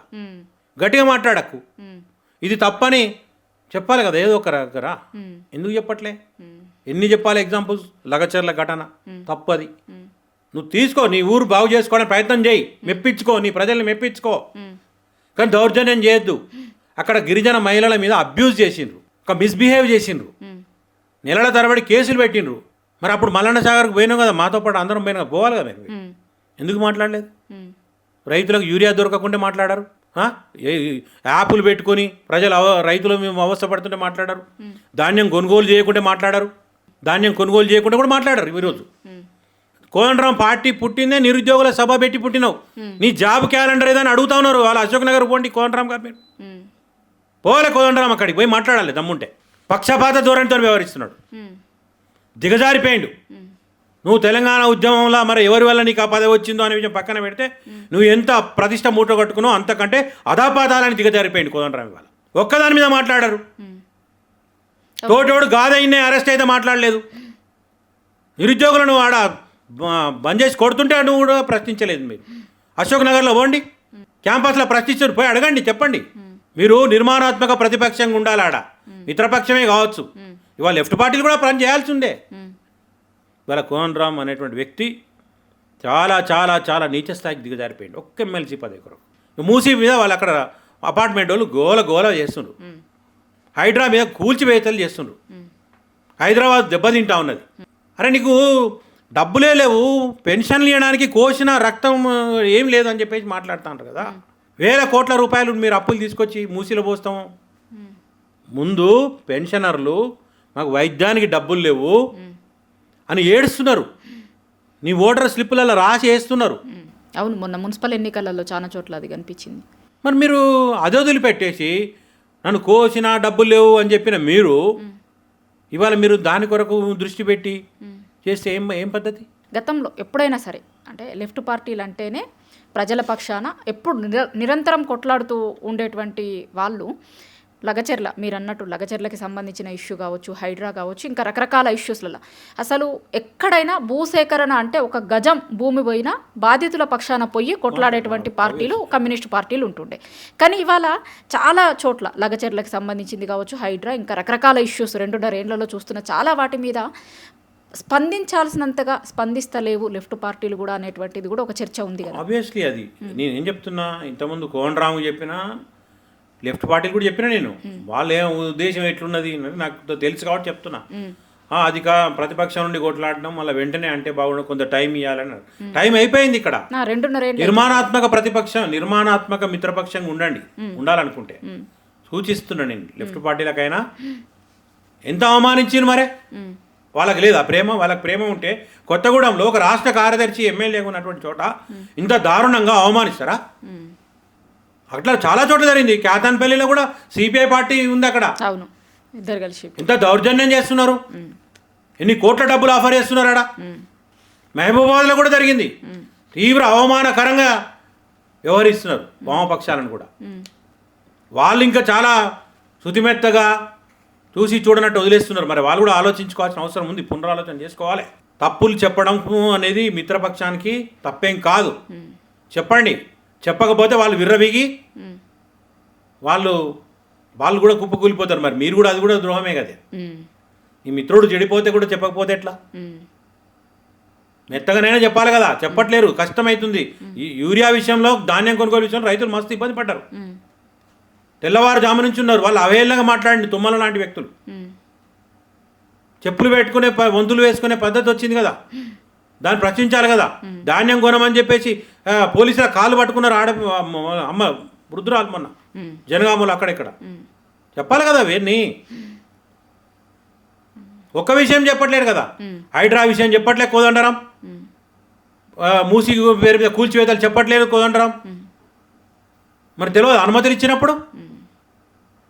గట్టిగా మాట్లాడకు. ఇది తప్పని చెప్పాలి కదా ఏదో ఒక రకరా. ఎందుకు చెప్పట్లే? ఎన్ని చెప్పాలి ఎగ్జాంపుల్స్? లగచర్ల ఘటన తప్పది. నువ్వు తీసుకో, నీ ఊరు బాగు చేసుకోవడానికి ప్రయత్నం చేయి, మెప్పించుకో, నీ ప్రజల్ని మెప్పించుకో, కానీ దౌర్జన్యం చేయొద్దు. అక్కడ గిరిజన మహిళల మీద అబ్యూజ్ చేసిండ్రు, ఒక మిస్బిహేవ్ చేసిండ్రు, నెలల తరబడి కేసులు పెట్టిండ్రు. మరి అప్పుడు మల్లన్న సాగర్కి పోయినాం కదా, మాతో పాటు అందరం పోయినా పోవాలి కదా. మీరు ఎందుకు మాట్లాడలేదు? రైతులకు యూరియా దొరకకుండా మాట్లాడారు. యాప్లు పెట్టుకొని రైతులు మేము అవస్థపడుతుంటే మాట్లాడారు. ధాన్యం కొనుగోలు చేయకుంటే మాట్లాడారు. ధాన్యం కొనుగోలు చేయకుండా కూడా మాట్లాడారు. ఈరోజు కోదండరాం పార్టీ పుట్టిందే నిరుద్యోగుల సభ పెట్టి పుట్టినావు. నీ జాబ్ క్యాలెండర్ ఏదని అడుగుతా ఉన్నారు. వాళ్ళు అశోక్ నగర్ పోండి కోదండరాం గారు, మీరు పోలే కోదండరాం అక్కడికి పోయి మాట్లాడాలి దమ్ముంటే. పక్షపాత ధోరణితో వ్యవహరిస్తున్నాడు, దిగజారిపోయిండు. నువ్వు తెలంగాణ ఉద్యమంలో మరి ఎవరి వల్ల నీకు ఆ పదవి వచ్చిందో అనే విషయం పక్కన పెడితే నువ్వు ఎంత ప్రతిష్ట మూట కట్టుకున్నావు అంతకంటే అధాపాతాలని దిగజారిపోయింది కోదండరాం. ఇవాళ ఒక్కదాని మీద మాట్లాడారు. తోటోడు గాదైనే అరెస్ట్ అయితే మాట్లాడలేదు. నిరుద్యోగులను ఆడ బంద్ చేసి కొడుతుంటే నువ్వు కూడా ప్రశ్నించలేదు. మీరు అశోక్ నగర్లో పోండి, క్యాంపస్లో ప్రశ్నించారు, పోయి అడగండి, చెప్పండి. మీరు నిర్మాణాత్మక ప్రతిపక్షంగా ఉండాలి. ఆడ మిత్రపక్షమే కావచ్చు. ఇవాళ లెఫ్ట్ పార్టీలు కూడా పని చేయాల్సి ఉండే. ఇవాళ కోదండరాం అనేటువంటి వ్యక్తి చాలా చాలా చాలా నీచ స్థాయికి దిగజారిపోయింది. ఒక్క ఎమ్మెల్సీ పదవి కొరకు. మూసీ మీద వాళ్ళు అక్కడ అపార్ట్మెంట్ వాళ్ళు గోల గోల చేస్తుండ్రు. హైడ్రా మీద కూల్చివేతలు చేస్తుండ్రు. హైదరాబాద్ దెబ్బతింటా ఉన్నది. అరే నీకు డబ్బులే లేవు, పెన్షన్లు ఇవ్వడానికి కోసిన రక్తం ఏం లేదని చెప్పేసి మాట్లాడుతుంటారు కదా. వేల కోట్ల రూపాయలు మీరు అప్పులు తీసుకొచ్చి మూసీలో పోస్తాం. ముందు పెన్షనర్లు మాకు వైద్యానికి డబ్బులు లేవు అని ఏడుస్తున్నారు. నీ ఓటర్ స్లిప్పులలో రాసి వేస్తున్నారు. అవును, మొన్న మున్సిపల్ ఎన్నికలలో చాలా చోట్ల అది కనిపించింది. మరి మీరు అదే వదిలిపెట్టేసి నన్ను కోసిన డబ్బులు లేవు అని చెప్పిన మీరు ఇవాళ మీరు దాని కొరకు దృష్టి పెట్టి చేస్తే ఏం పద్ధతి? గతంలో ఎప్పుడైనా సరే అంటే లెఫ్ట్ పార్టీలు అంటేనే ప్రజల పక్షాన ఎప్పుడు నిరంతరం కొట్లాడుతూ ఉండేటువంటి వాళ్ళు. లగచర్ల మీరు అన్నట్టు లగచర్లకి సంబంధించిన ఇష్యూ కావచ్చు, హైడ్రా కావచ్చు, ఇంకా రకరకాల ఇష్యూస్లలో అసలు ఎక్కడైనా భూసేకరణ అంటే ఒక గజం భూమి పోయినా బాధితుల పక్షాన పోయి కొట్లాడేటువంటి పార్టీలు కమ్యూనిస్ట్ పార్టీలు ఉంటుండే. కానీ ఇవాళ చాలా చోట్ల లగచర్లకు సంబంధించింది కావచ్చు, హైడ్రా, ఇంకా రకరకాల ఇష్యూస్ 2.5 ఏళ్లలో చూస్తున్న చాలా వాటి మీద స్పందించాల్సినంతగా స్పందిస్తలేవు లెఫ్ట్ పార్టీలు కూడా అనేటువంటిది కూడా ఒక చర్చ ఉంది కదా. ఆబ్వియస్లీ అది నేను ఏం చెప్తున్నా, ఇంతకుముందు కోదండరాము చెప్పినా లెఫ్ట్ పార్టీలు కూడా చెప్పినా నేను వాళ్ళ ఏం ఉద్దేశం ఎట్లున్నది నాకు తెలుసు కాబట్టి చెప్తున్నా. అది ప్రతిపక్షం నుండి కొట్లాడడం మళ్ళీ వెంటనే అంటే బాగుండదు, కొంత టైం ఇవ్వాలని. టైం అయిపోయింది. ఇక్కడ 2.5 నిర్మాణాత్మక ప్రతిపక్షం, నిర్మాణాత్మక మిత్రపక్షంగా ఉండాలనుకుంటే సూచిస్తున్నా నేను లెఫ్ట్ పార్టీలకైనా. ఎంత అవమానించింది మరే, వాళ్ళకి లేదు ఆ ప్రేమ. వాళ్ళకి ప్రేమ ఉంటే కొత్తగూడెంలో ఒక రాష్ట్ర కార్యదర్శి ఎమ్మెల్యేగా ఉన్నటువంటి చోట ఇంత దారుణంగా అవమానిస్తారా? అట్లా చాలా చోట్ల జరిగింది. కేతాన్పల్లిలో కూడా సిపిఐ పార్టీ ఉంది అక్కడ. అవును, ఇద్దరు కలిసి ఇంత దౌర్జన్యం చేస్తున్నారు. ఎన్ని కోట్ల డబ్బులు ఆఫర్ చేస్తున్నారు ఆడ. మహబూబాబాద్లో కూడా జరిగింది. తీవ్ర అవమానకరంగా వ్యవహరిస్తున్నారు వామపక్షాలను కూడా. వాళ్ళు ఇంకా చాలా శుతిమెత్తగా చూసి చూడనట్టు వదిలేస్తున్నారు. మరి వాళ్ళు కూడా ఆలోచించుకోవాల్సిన అవసరం ఉంది, పునరాలోచన చేసుకోవాలి. తప్పులు చెప్పడం అనేది మిత్రపక్షానికి తప్పేం కాదు. చెప్పండి, చెప్పకపోతే వాళ్ళు విర్రవీగి వాళ్ళు కూడా కుప్పకూలిపోతారు. మరి మీరు కూడా అది కూడా ద్రోహమే కదా. ఈ మిత్రుడు చెడిపోతే కూడా చెప్పకపోతే ఎట్లా? మెత్తగానైనా చెప్పాలి కదా. చెప్పట్లేరు, కష్టమవుతుంది. ఈ యూరియా విషయంలో, ధాన్యం కొనుగోలు విషయంలో రైతులు మస్తు ఇబ్బంది పడ్డారు. తెల్లవారుజాము నుంచి ఉన్నారు వాళ్ళు. అవహేళనగా మాట్లాడండి తుమ్మల లాంటి వ్యక్తులు. చెప్పులు పెట్టుకునే వంతులు వేసుకునే పద్ధతి వచ్చింది కదా, దాన్ని ప్రశ్నించాలి కదా. ధాన్యం కొనమని చెప్పేసి పోలీసుల కాళ్ళు పట్టుకున్నారు అమ్మ వృద్ధురాలు మొన్న జనగామలో అక్కడెక్కడ. చెప్పాలి కదా వీరిని. ఒక్క విషయం చెప్పట్లేరు కదా. హైడ్రా విషయం చెప్పట్లేదు కోదండరాం. మూసి పేరు మీద కూల్చివేతలు చెప్పట్లేదు కోదండరాం. మరి తెలియదు అనుమతులు ఇచ్చినప్పుడు.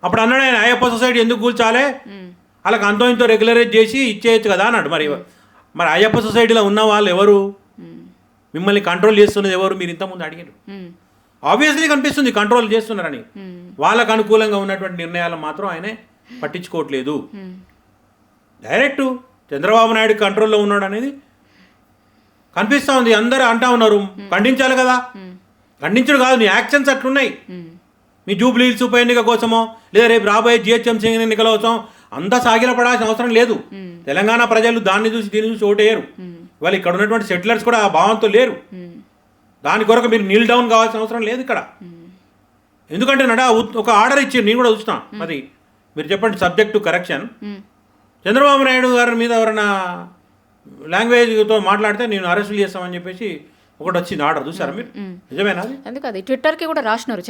అప్పుడు అన్నాడు ఆయన, అయ్యప్ప సొసైటీ ఎందుకు కూల్చాలి, వాళ్ళకి అంతో ఇంతో రెగ్యులరైజ్ చేసి ఇచ్చేయచ్చు కదా అన్నాడు. మరి అయ్యప్ప సొసైటీలో ఉన్న వాళ్ళు ఎవరు? మిమ్మల్ని కంట్రోల్ చేస్తున్నది ఎవరు? మీరు ఇంతకుముందు అడిగారు. ఆబ్వియస్లీ కనిపిస్తుంది కంట్రోల్ చేస్తున్నారని. వాళ్ళకు అనుకూలంగా ఉన్నటువంటి నిర్ణయాలు మాత్రం ఆయనే పట్టించుకోవట్లేదు. డైరెక్ట్ చంద్రబాబు నాయుడు కంట్రోల్లో ఉన్నాడు అనేది కనిపిస్తూ ఉంది. అందరూ అంటా ఉన్నారు, ఖండించాలి కదా. ఖండించడు కాదు, నీ యాక్షన్స్ అట్లున్నాయి. మీ జూబ్లీ హిల్స్ ఉప ఎన్నిక కోసమో లేదా రేపు రాబోయే జిహెచ్ఎంసీ ఎన్నికల కోసం అంతా సాగిలపడాల్సిన అవసరం లేదు. తెలంగాణ ప్రజలు దాన్ని చూసి దీన్ని చూసి ఓటేయరు. వాళ్ళు ఇక్కడ ఉన్నటువంటి సెటిలర్స్ కూడా ఆ భావంతో లేరు. దాని కొరకు మీరు నీల్ డౌన్ కావాల్సిన అవసరం లేదు ఇక్కడ. ఎందుకంటే ఒక ఆర్డర్ ఇచ్చి నేను కూడా చూస్తాను. అది మీరు చెప్పండి, subject to correction. Chandrababu Naidu గారి మీద ఎవరైనా లాంగ్వేజ్తో మాట్లాడితే నేను అరెస్టులు చేస్తామని చెప్పేసి ఒకటి వచ్చింది ఆర్డర్, చూసారా మీరు? నిజమేనా అది? ఎందుకు అది ట్విట్టర్కి కూడా రాసినారు,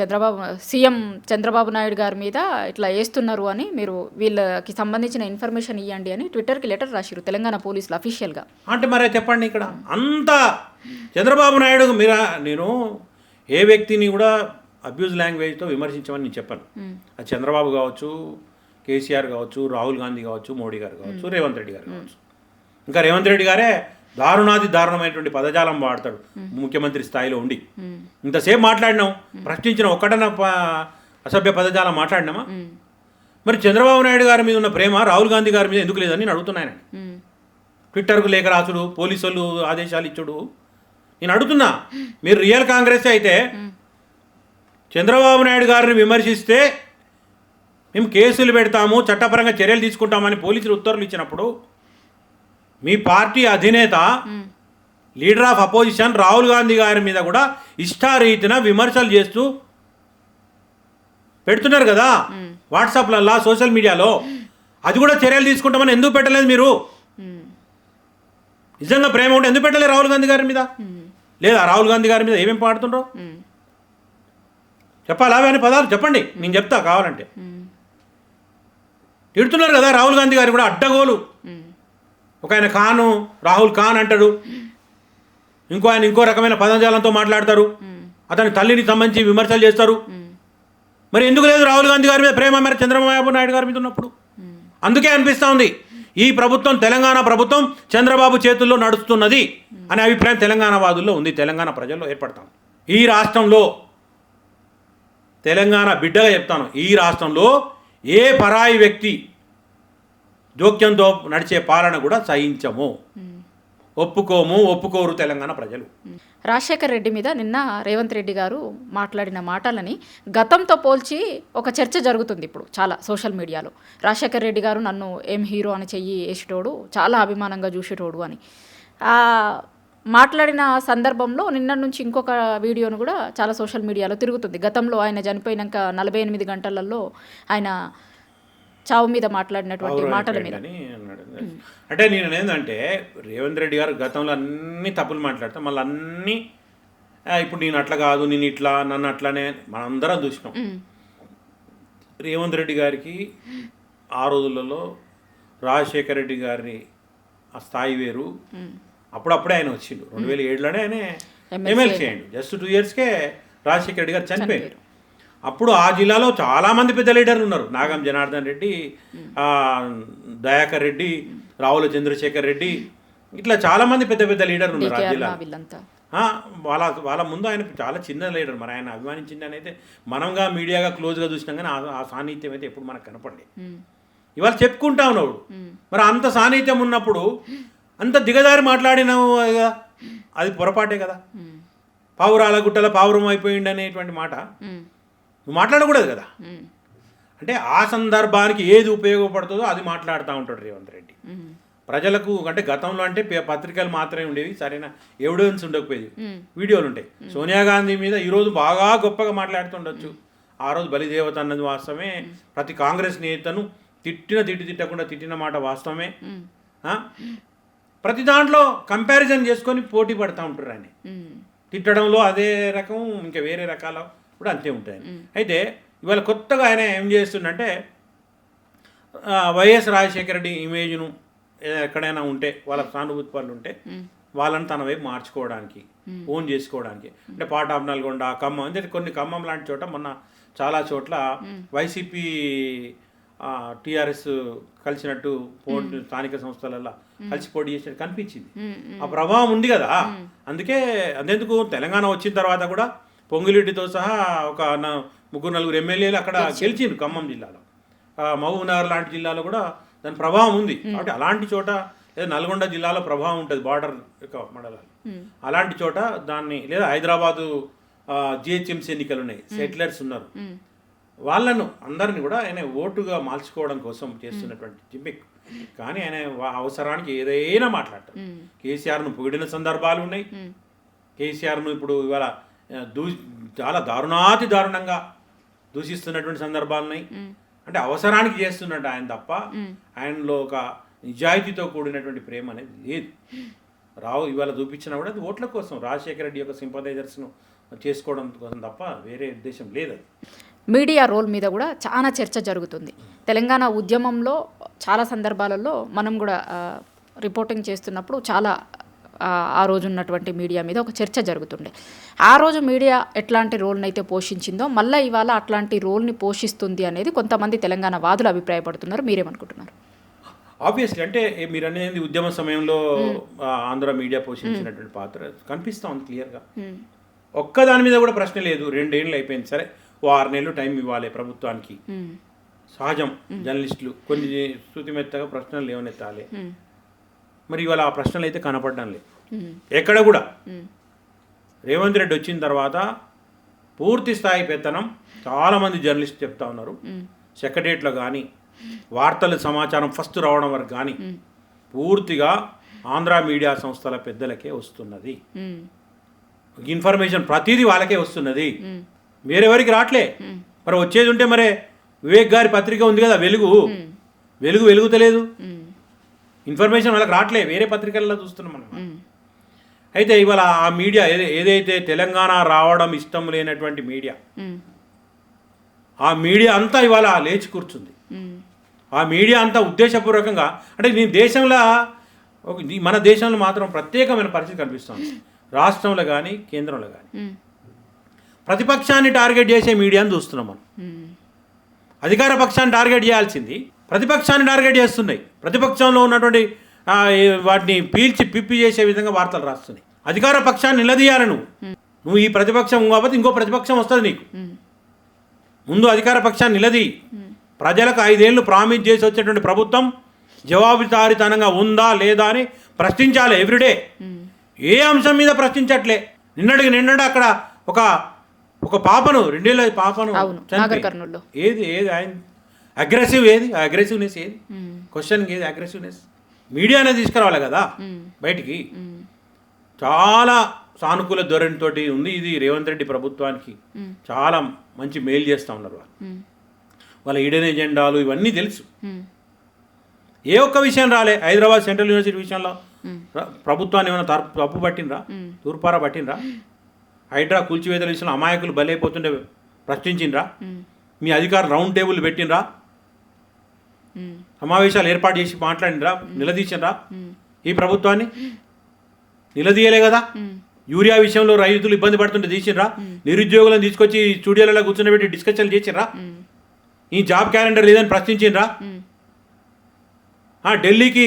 సీఎం చంద్రబాబు నాయుడు గారి మీద ఇట్లా వేస్తున్నారు అని, మీరు వీళ్ళకి సంబంధించిన ఇన్ఫర్మేషన్ ఇవ్వండి అని ట్విట్టర్కి లెటర్ రాసిరు తెలంగాణ పోలీసులు అఫీషియల్గా. అంటే మరి చెప్పండి, ఇక్కడ అంతా చంద్రబాబు నాయుడు మీరు, నేను ఏ వ్యక్తిని కూడా అబ్యూజ్ లాంగ్వేజ్తో విమర్శించమని నేను చెప్పాను. అది చంద్రబాబు కావచ్చు, కేసీఆర్ కావచ్చు, రాహుల్ గాంధీ కావచ్చు, మోడీ గారు కావచ్చు, రేవంత్ రెడ్డి గారు కావచ్చు. ఇంకా రేవంత్ రెడ్డి గారే దారుణమైనటువంటి పదజాలం వాడతాడు ముఖ్యమంత్రి స్థాయిలో ఉండి. ఇంతసేపు మాట్లాడినాం, ప్రశ్నించిన ఒక్కటన అసభ్య పదజాలం మాట్లాడినామా? మరి చంద్రబాబు నాయుడు గారి మీద ఉన్న ప్రేమ రాహుల్ గాంధీ గారి మీద ఎందుకు లేదని నేను అడుగుతున్నాను. ట్విట్టర్కు లేఖ రాసుడు, పోలీసు వాళ్ళు ఆదేశాలు ఇచ్చుడు. నేను అడుగుతున్నా, మీరు రియల్ కాంగ్రెస్ అయితే చంద్రబాబు నాయుడు గారిని విమర్శిస్తే మేము కేసులు పెడతాము, చట్టపరంగా చర్యలు తీసుకుంటామని పోలీసులు ఉత్తర్వులు ఇచ్చినప్పుడు మీ పార్టీ అధినేత leader of opposition Rahul Gandhi గారి మీద కూడా ఇష్టారీతిన విమర్శలు చేస్తూ పెడుతున్నారు కదా వాట్సాప్లల్లా, సోషల్ మీడియాలో. అది కూడా చర్యలు తీసుకుంటామని ఎందుకు పెట్టలేదు మీరు? నిజంగా ప్రేమ ఉంటే ఎందుకు పెట్టలేదు రాహుల్ గాంధీ గారి మీద? లేదా రాహుల్ గాంధీ గారి మీద ఏమేమి పాడుతుండ్రో చెప్పాలా? అవి అని పదాలు చెప్పండి, నేను చెప్తా కావాలంటే. తిడుతున్నారు కదా రాహుల్ గాంధీ గారు కూడా అడ్డగోలు. ఒక ఆయన ఖాను, రాహుల్ ఖాన్ అంటాడు, ఇంకో ఆయన ఇంకో రకమైన పదజాలంతో మాట్లాడతారు, అతని తల్లిని సంబంధించి విమర్శలు చేస్తారు. మరి ఎందుకు లేదు రాహుల్ గాంధీ గారి మీద ప్రేమ మరి చంద్రబాబు నాయుడు గారి మీద ఉన్నప్పుడు? అందుకే అనిపిస్తూ ఉంది ఈ ప్రభుత్వం, తెలంగాణ ప్రభుత్వం చంద్రబాబు చేతుల్లో నడుస్తున్నది అనే అభిప్రాయం తెలంగాణ వాదుల్లో ఉంది, తెలంగాణ ప్రజల్లో ఏర్పడతాం. ఈ రాష్ట్రంలో, తెలంగాణ బిడ్డగా చెప్తాను, ఈ రాష్ట్రంలో ఏ పరాయి వ్యక్తి జోక్యంతో నడిచే పాలన కూడా సహించము, ఒప్పుకోరు తెలంగాణ ప్రజలు. రాజశేఖర్ రెడ్డి మీద నిన్న రేవంత్ రెడ్డి గారు మాట్లాడిన మాటలని గతంతో పోల్చి ఒక చర్చ జరుగుతుంది ఇప్పుడు చాలా సోషల్ మీడియాలో. రాజశేఖర్ రెడ్డి గారు నన్ను ఏం హీరో అని చెయ్యి వేసేటోడు, చాలా అభిమానంగా చూసేటోడు అని మాట్లాడిన సందర్భంలో నిన్న నుంచి ఇంకొక వీడియోను కూడా చాలా సోషల్ మీడియాలో తిరుగుతుంది. గతంలో ఆయన చనిపోయినాక 48 గంటలలో ఆయన చావు మీద మాట్లాడినటువంటి మాటల మీద. అంటే నేను ఏంటంటే రేవంత్ రెడ్డి గారు గతంలో అన్ని తప్పులు మాట్లాడతాం, మళ్ళీ అన్నీ ఇప్పుడు నేను అట్లా కాదు, నేను ఇట్లా, నన్ను అట్లానే మనందరం చూసినాం. రేవంత్ రెడ్డి గారికి ఆ రోజులలో రాజశేఖర రెడ్డి గారిని ఆ స్థాయి వేరు. అప్పుడప్పుడే ఆయన వచ్చిండు, 2007లోనే ఆయన ఎమ్మెల్సీ అయ్యిండు. జస్ట్ 2 ఇయర్స్కే రాజశేఖర రెడ్డి గారు చనిపోయారు. అప్పుడు ఆ జిల్లాలో చాలామంది పెద్ద లీడర్లు ఉన్నారు. నాగం జనార్దన్ రెడ్డి, దయాకర్ రెడ్డి, రావుల చంద్రశేఖర్ రెడ్డి, ఇట్లా చాలామంది పెద్ద పెద్ద లీడర్లు ఉన్నారు ఆ జిల్లా. వాళ్ళ ముందు ఆయన చాలా చిన్న లీడర్. మరి ఆయన అభిమానించింది అని అయితే మనంగా మీడియాగా క్లోజ్గా చూసినాం, కానీ ఆ సాన్నిహిత్యం అయితే ఎప్పుడు మనకు కనపడలేదు. ఇవాళ చెప్పుకుంటా ఉన్నాడు. మరి అంత సాన్నిహిత్యం ఉన్నప్పుడు అంత దిగజారి మాట్లాడినావు కదా, అది పొరపాటే కదా. పావురాల గుట్టల పావురం అయిపోయింది అనేటువంటి మాట నువ్వు మాట్లాడకూడదు కదా. అంటే ఆ సందర్భానికి ఏది ఉపయోగపడుతుందో అది మాట్లాడుతూ ఉంటాడు రేవంత్ రెడ్డి. ప్రజలకు అంటే గతంలో అంటే పత్రికలు మాత్రమే ఉండేవి, సరైన ఎవిడెన్స్ ఉండకపోయేది, వీడియోలు ఉంటాయి. సోనియా గాంధీ మీద ఈరోజు బాగా గొప్పగా మాట్లాడుతుండొచ్చు, ఆ రోజు బలిదేవత అన్నది వాస్తవమే. ప్రతి కాంగ్రెస్ నేతను తిట్టకుండా తిట్టిన మాట వాస్తవమే. ప్రతి దాంట్లో కంపారిజన్ చేసుకొని పోటీ పడుతూ ఉంటారు ఆయన. తిట్టడంలో అదే రకం, ఇంకా వేరే రకాల కూడా అంతే ఉంటాయి. అయితే ఇవాళ కొత్తగా ఆయన ఏం చేస్తుందంటే వైఎస్ రాజశేఖర రెడ్డి ఇమేజ్ను ఎక్కడైనా ఉంటే, వాళ్ళ సానుభూతి పనులు ఉంటే వాళ్ళని తన వైపు మార్చుకోవడానికి, ఓన్ చేసుకోవడానికి, అంటే పార్ట్ ఆఫ్ నల్గొండ, ఖమ్మం, అంటే కొన్ని ఖమ్మం లాంటి చోట మొన్న చాలా చోట్ల వైసీపీ టీఆర్ఎస్ కలిసినట్టు స్థానిక సంస్థలలో కలిసి పోటీ చేసినట్టు కనిపించింది. ఆ ప్రభావం ఉంది కదా. అంతెందుకు తెలంగాణ వచ్చిన తర్వాత కూడా పొంగులేటితో సహా ఒక 3-4 ఎమ్మెల్యేలు అక్కడ గెలిచిండ్రు ఖమ్మం జిల్లాలో. మహబూబ్ నగర్ లాంటి జిల్లాలో కూడా దాని ప్రభావం ఉంది. కాబట్టి అలాంటి చోట, లేదా నల్గొండ జిల్లాలో ప్రభావం ఉంటుంది, బార్డర్ యొక్క మండలాలు, అలాంటి చోట దాన్ని, లేదా హైదరాబాదు జిహెచ్ఎంసీ ఎన్నికలు ఉన్నాయి, సెటిలర్స్ ఉన్నారు, వాళ్ళను అందరిని కూడా ఆయన ఓటుగా మార్చుకోవడం కోసం చేస్తున్నటువంటి జిమ్మిక్. కానీ ఆయన అవసరానికి ఏదైనా మాట్లాడతారు. కేసీఆర్ను పొగిడిన సందర్భాలు ఉన్నాయి. కేసీఆర్ను ఇప్పుడు ఇవాళ చాలా దారుణాతి దారుణంగా దూషిస్తున్నటువంటి సందర్భాలు ఉన్నాయి. అంటే అవసరానికి చేస్తున్నట్టు ఆయన తప్ప ఆయనలో ఒక నిజాయితీతో కూడినటువంటి ప్రేమ అనేది లేదు. రావు ఇవాళ చూపించినా కూడా అది ఓట్ల కోసం, రాజశేఖర రెడ్డి యొక్క సింపథైజర్స్ను చేసుకోవడం కోసం తప్ప వేరే ఉద్దేశం లేదు. అది మీడియా రోల్ మీద కూడా చాలా చర్చ జరుగుతుంది. తెలంగాణ ఉద్యమంలో చాలా సందర్భాలలో మనం కూడా రిపోర్టింగ్ చేస్తున్నప్పుడు చాలా ఆ రోజు ఉన్నటువంటి మీడియా మీద ఒక చర్చ జరుగుతుండే. ఆ రోజు మీడియా ఎట్లాంటి రోల్ని అయితే పోషించిందో మళ్ళీ ఇవాళ అట్లాంటి రోల్ని పోషిస్తుంది అనేది కొంతమంది తెలంగాణ వాదులు అభిప్రాయపడుతున్నారు. మీరేమనుకుంటున్నారు? ఆబ్వియస్లీ అంటే మీరు అనేది ఉద్యమ సమయంలో ఆంధ్ర మీడియా పోషించినటువంటి పాత్ర కనిపిస్తూ ఉంది క్లియర్గా. ఒక్కదాని మీద కూడా ప్రశ్న లేదు. 2 ఏళ్ళు అయిపోయింది, సరే 6 నెలలు టైం ఇవ్వాలి ప్రభుత్వానికి. సహజం, జర్నలిస్టులు కొన్ని శృతిమెత్తగా ప్రశ్నలు లేవనెత్తాలి. మరి ఇవాళ ఆ ప్రశ్నలు అయితే కనపడడం లేదు ఎక్కడ కూడా. రేవంత్ రెడ్డి వచ్చిన తర్వాత పూర్తి స్థాయి పెత్తనం చాలామంది జర్నలిస్టు చెప్తా ఉన్నారు. సెక్రటరియట్లో కానీ వార్తల సమాచారం ఫస్ట్ రావడం వరకు కానీ పూర్తిగా ఆంధ్ర మీడియా సంస్థల పెద్దలకే వస్తున్నది. ఇన్ఫర్మేషన్ ప్రతిదీ వాళ్ళకే వస్తున్నది, వేరెవరికి రావట్లే. మరి వచ్చేది ఉంటే మరి వివేక్ గారి పత్రిక ఉంది కదా, వెలుగుతలేదు. ఇన్ఫర్మేషన్ వాళ్ళకి రావట్లే, వేరే పత్రికల్లో చూస్తున్నాం మనం. అయితే ఇవాళ ఆ మీడియా ఏదైతే తెలంగాణ రావడం ఇష్టం లేనటువంటి మీడియా, ఆ మీడియా అంతా ఇవాళ లేచి కూర్చుంది. ఆ మీడియా అంతా ఉద్దేశపూర్వకంగా, అంటే నీ దేశంలో మన దేశంలో మాత్రం ప్రత్యేకమైన పరిస్థితి కనిపిస్తుంది. రాష్ట్రంలో కానీ కేంద్రంలో కానీ ప్రతిపక్షాన్ని టార్గెట్ చేసే మీడియాని చూస్తున్నాం మనం. అధికార పక్షాన్ని టార్గెట్ చేయాల్సింది ప్రతిపక్షాన్ని టార్గెట్ చేస్తున్నాయి. ప్రతిపక్షంలో ఉన్నటువంటి వాటిని పీల్చి పిప్పి చేసే విధంగా వార్తలు రాస్తున్నాయి. అధికార పక్షాన్ని నిలదీయాలి. నువ్వు ఈ ప్రతిపక్షం కాబట్టి ఇంకో ప్రతిపక్షం వస్తుంది నీకు. ముందు అధికార పక్షాన్ని నిలదీ. ప్రజలకు 5 ఏళ్ళు ప్రామిస్ చేసి వచ్చేటువంటి ప్రభుత్వం జవాబుదారీతనంగా ఉందా లేదా అని ప్రశ్నించాలి ఎవ్రీడే. ఏ అంశం మీద ప్రశ్నించట్లే. నిన్నటి అక్కడ ఒక పాపను 2 ఏళ్ళ పాపను ఏది ఆయన అగ్రెసివ్నెస్ ఏది? క్వశ్చన్ ఏది అగ్రెసివ్నెస్? మీడియానే తీసుకురావాలి కదా బయటికి. చాలా సానుకూల ధోరణితోటి ఉంది ఇది రేవంత్ రెడ్డి ప్రభుత్వానికి. చాలా మంచి మెయిల్ చేస్తూ ఉన్నారు వాళ్ళ ఈడెన్ ఎజెండాలు ఇవన్నీ తెలుసు. ఏ ఒక్క విషయం రాలే. హైదరాబాద్ సెంట్రల్ యూనివర్సిటీ విషయంలో ప్రభుత్వాన్ని ఏమైనా తప్పు పట్టినరా, తూర్పారా పట్టినరా? హైడ్రా కూల్చివేతల విషయంలో అమాయకులు బలైపోతుండే ప్రశ్నించినరా? మీ అధికారులు రౌండ్ టేబుల్ పెట్టినరా? సమావేశాలు ఏర్పాటు చేసి మాట్లాడినరా? నిలదీసినరా? ఈ ప్రభుత్వాన్ని నిలదీయలే కదా. యూరియా విషయంలో రైతులు ఇబ్బంది పడుతుంటే తీసినరా? నిరుద్యోగులను తీసుకొచ్చి స్టూడియోలలో కూర్చొని డిస్కషన్లు చేసినరా? ఈ జాబ్ క్యాలెండర్ లేదని ప్రశ్నించినరా? ఢిల్లీకి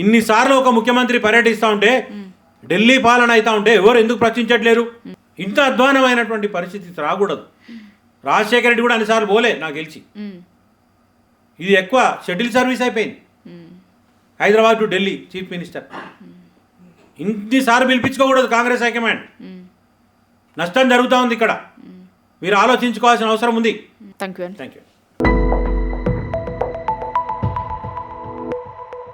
ఇన్నిసార్లు ఒక ముఖ్యమంత్రి పర్యటిస్తూ ఉంటే, ఢిల్లీ పాలన అవుతూ ఉంటే ఎవరు ఎందుకు ప్రశ్నించట్లేరు? ఇంత అధ్వానమైనటువంటి పరిస్థితి రాకూడదు. రాజశేఖర రెడ్డి కూడా అన్నిసార్లు పోలే నాకు గెలిచి. ఇది ఎక్కువ షటిల్ సర్వీస్ అయిపోయింది. Hyderabad to Delhi chief minister ఇన్నిసార్లు పిలిపించుకోకూడదు. కాంగ్రెస్ హైకమాండ్ నష్టం జరుగుతూ ఉంది ఇక్కడ. మీరు ఆలోచించుకోవాల్సిన అవసరం ఉంది. Thank you.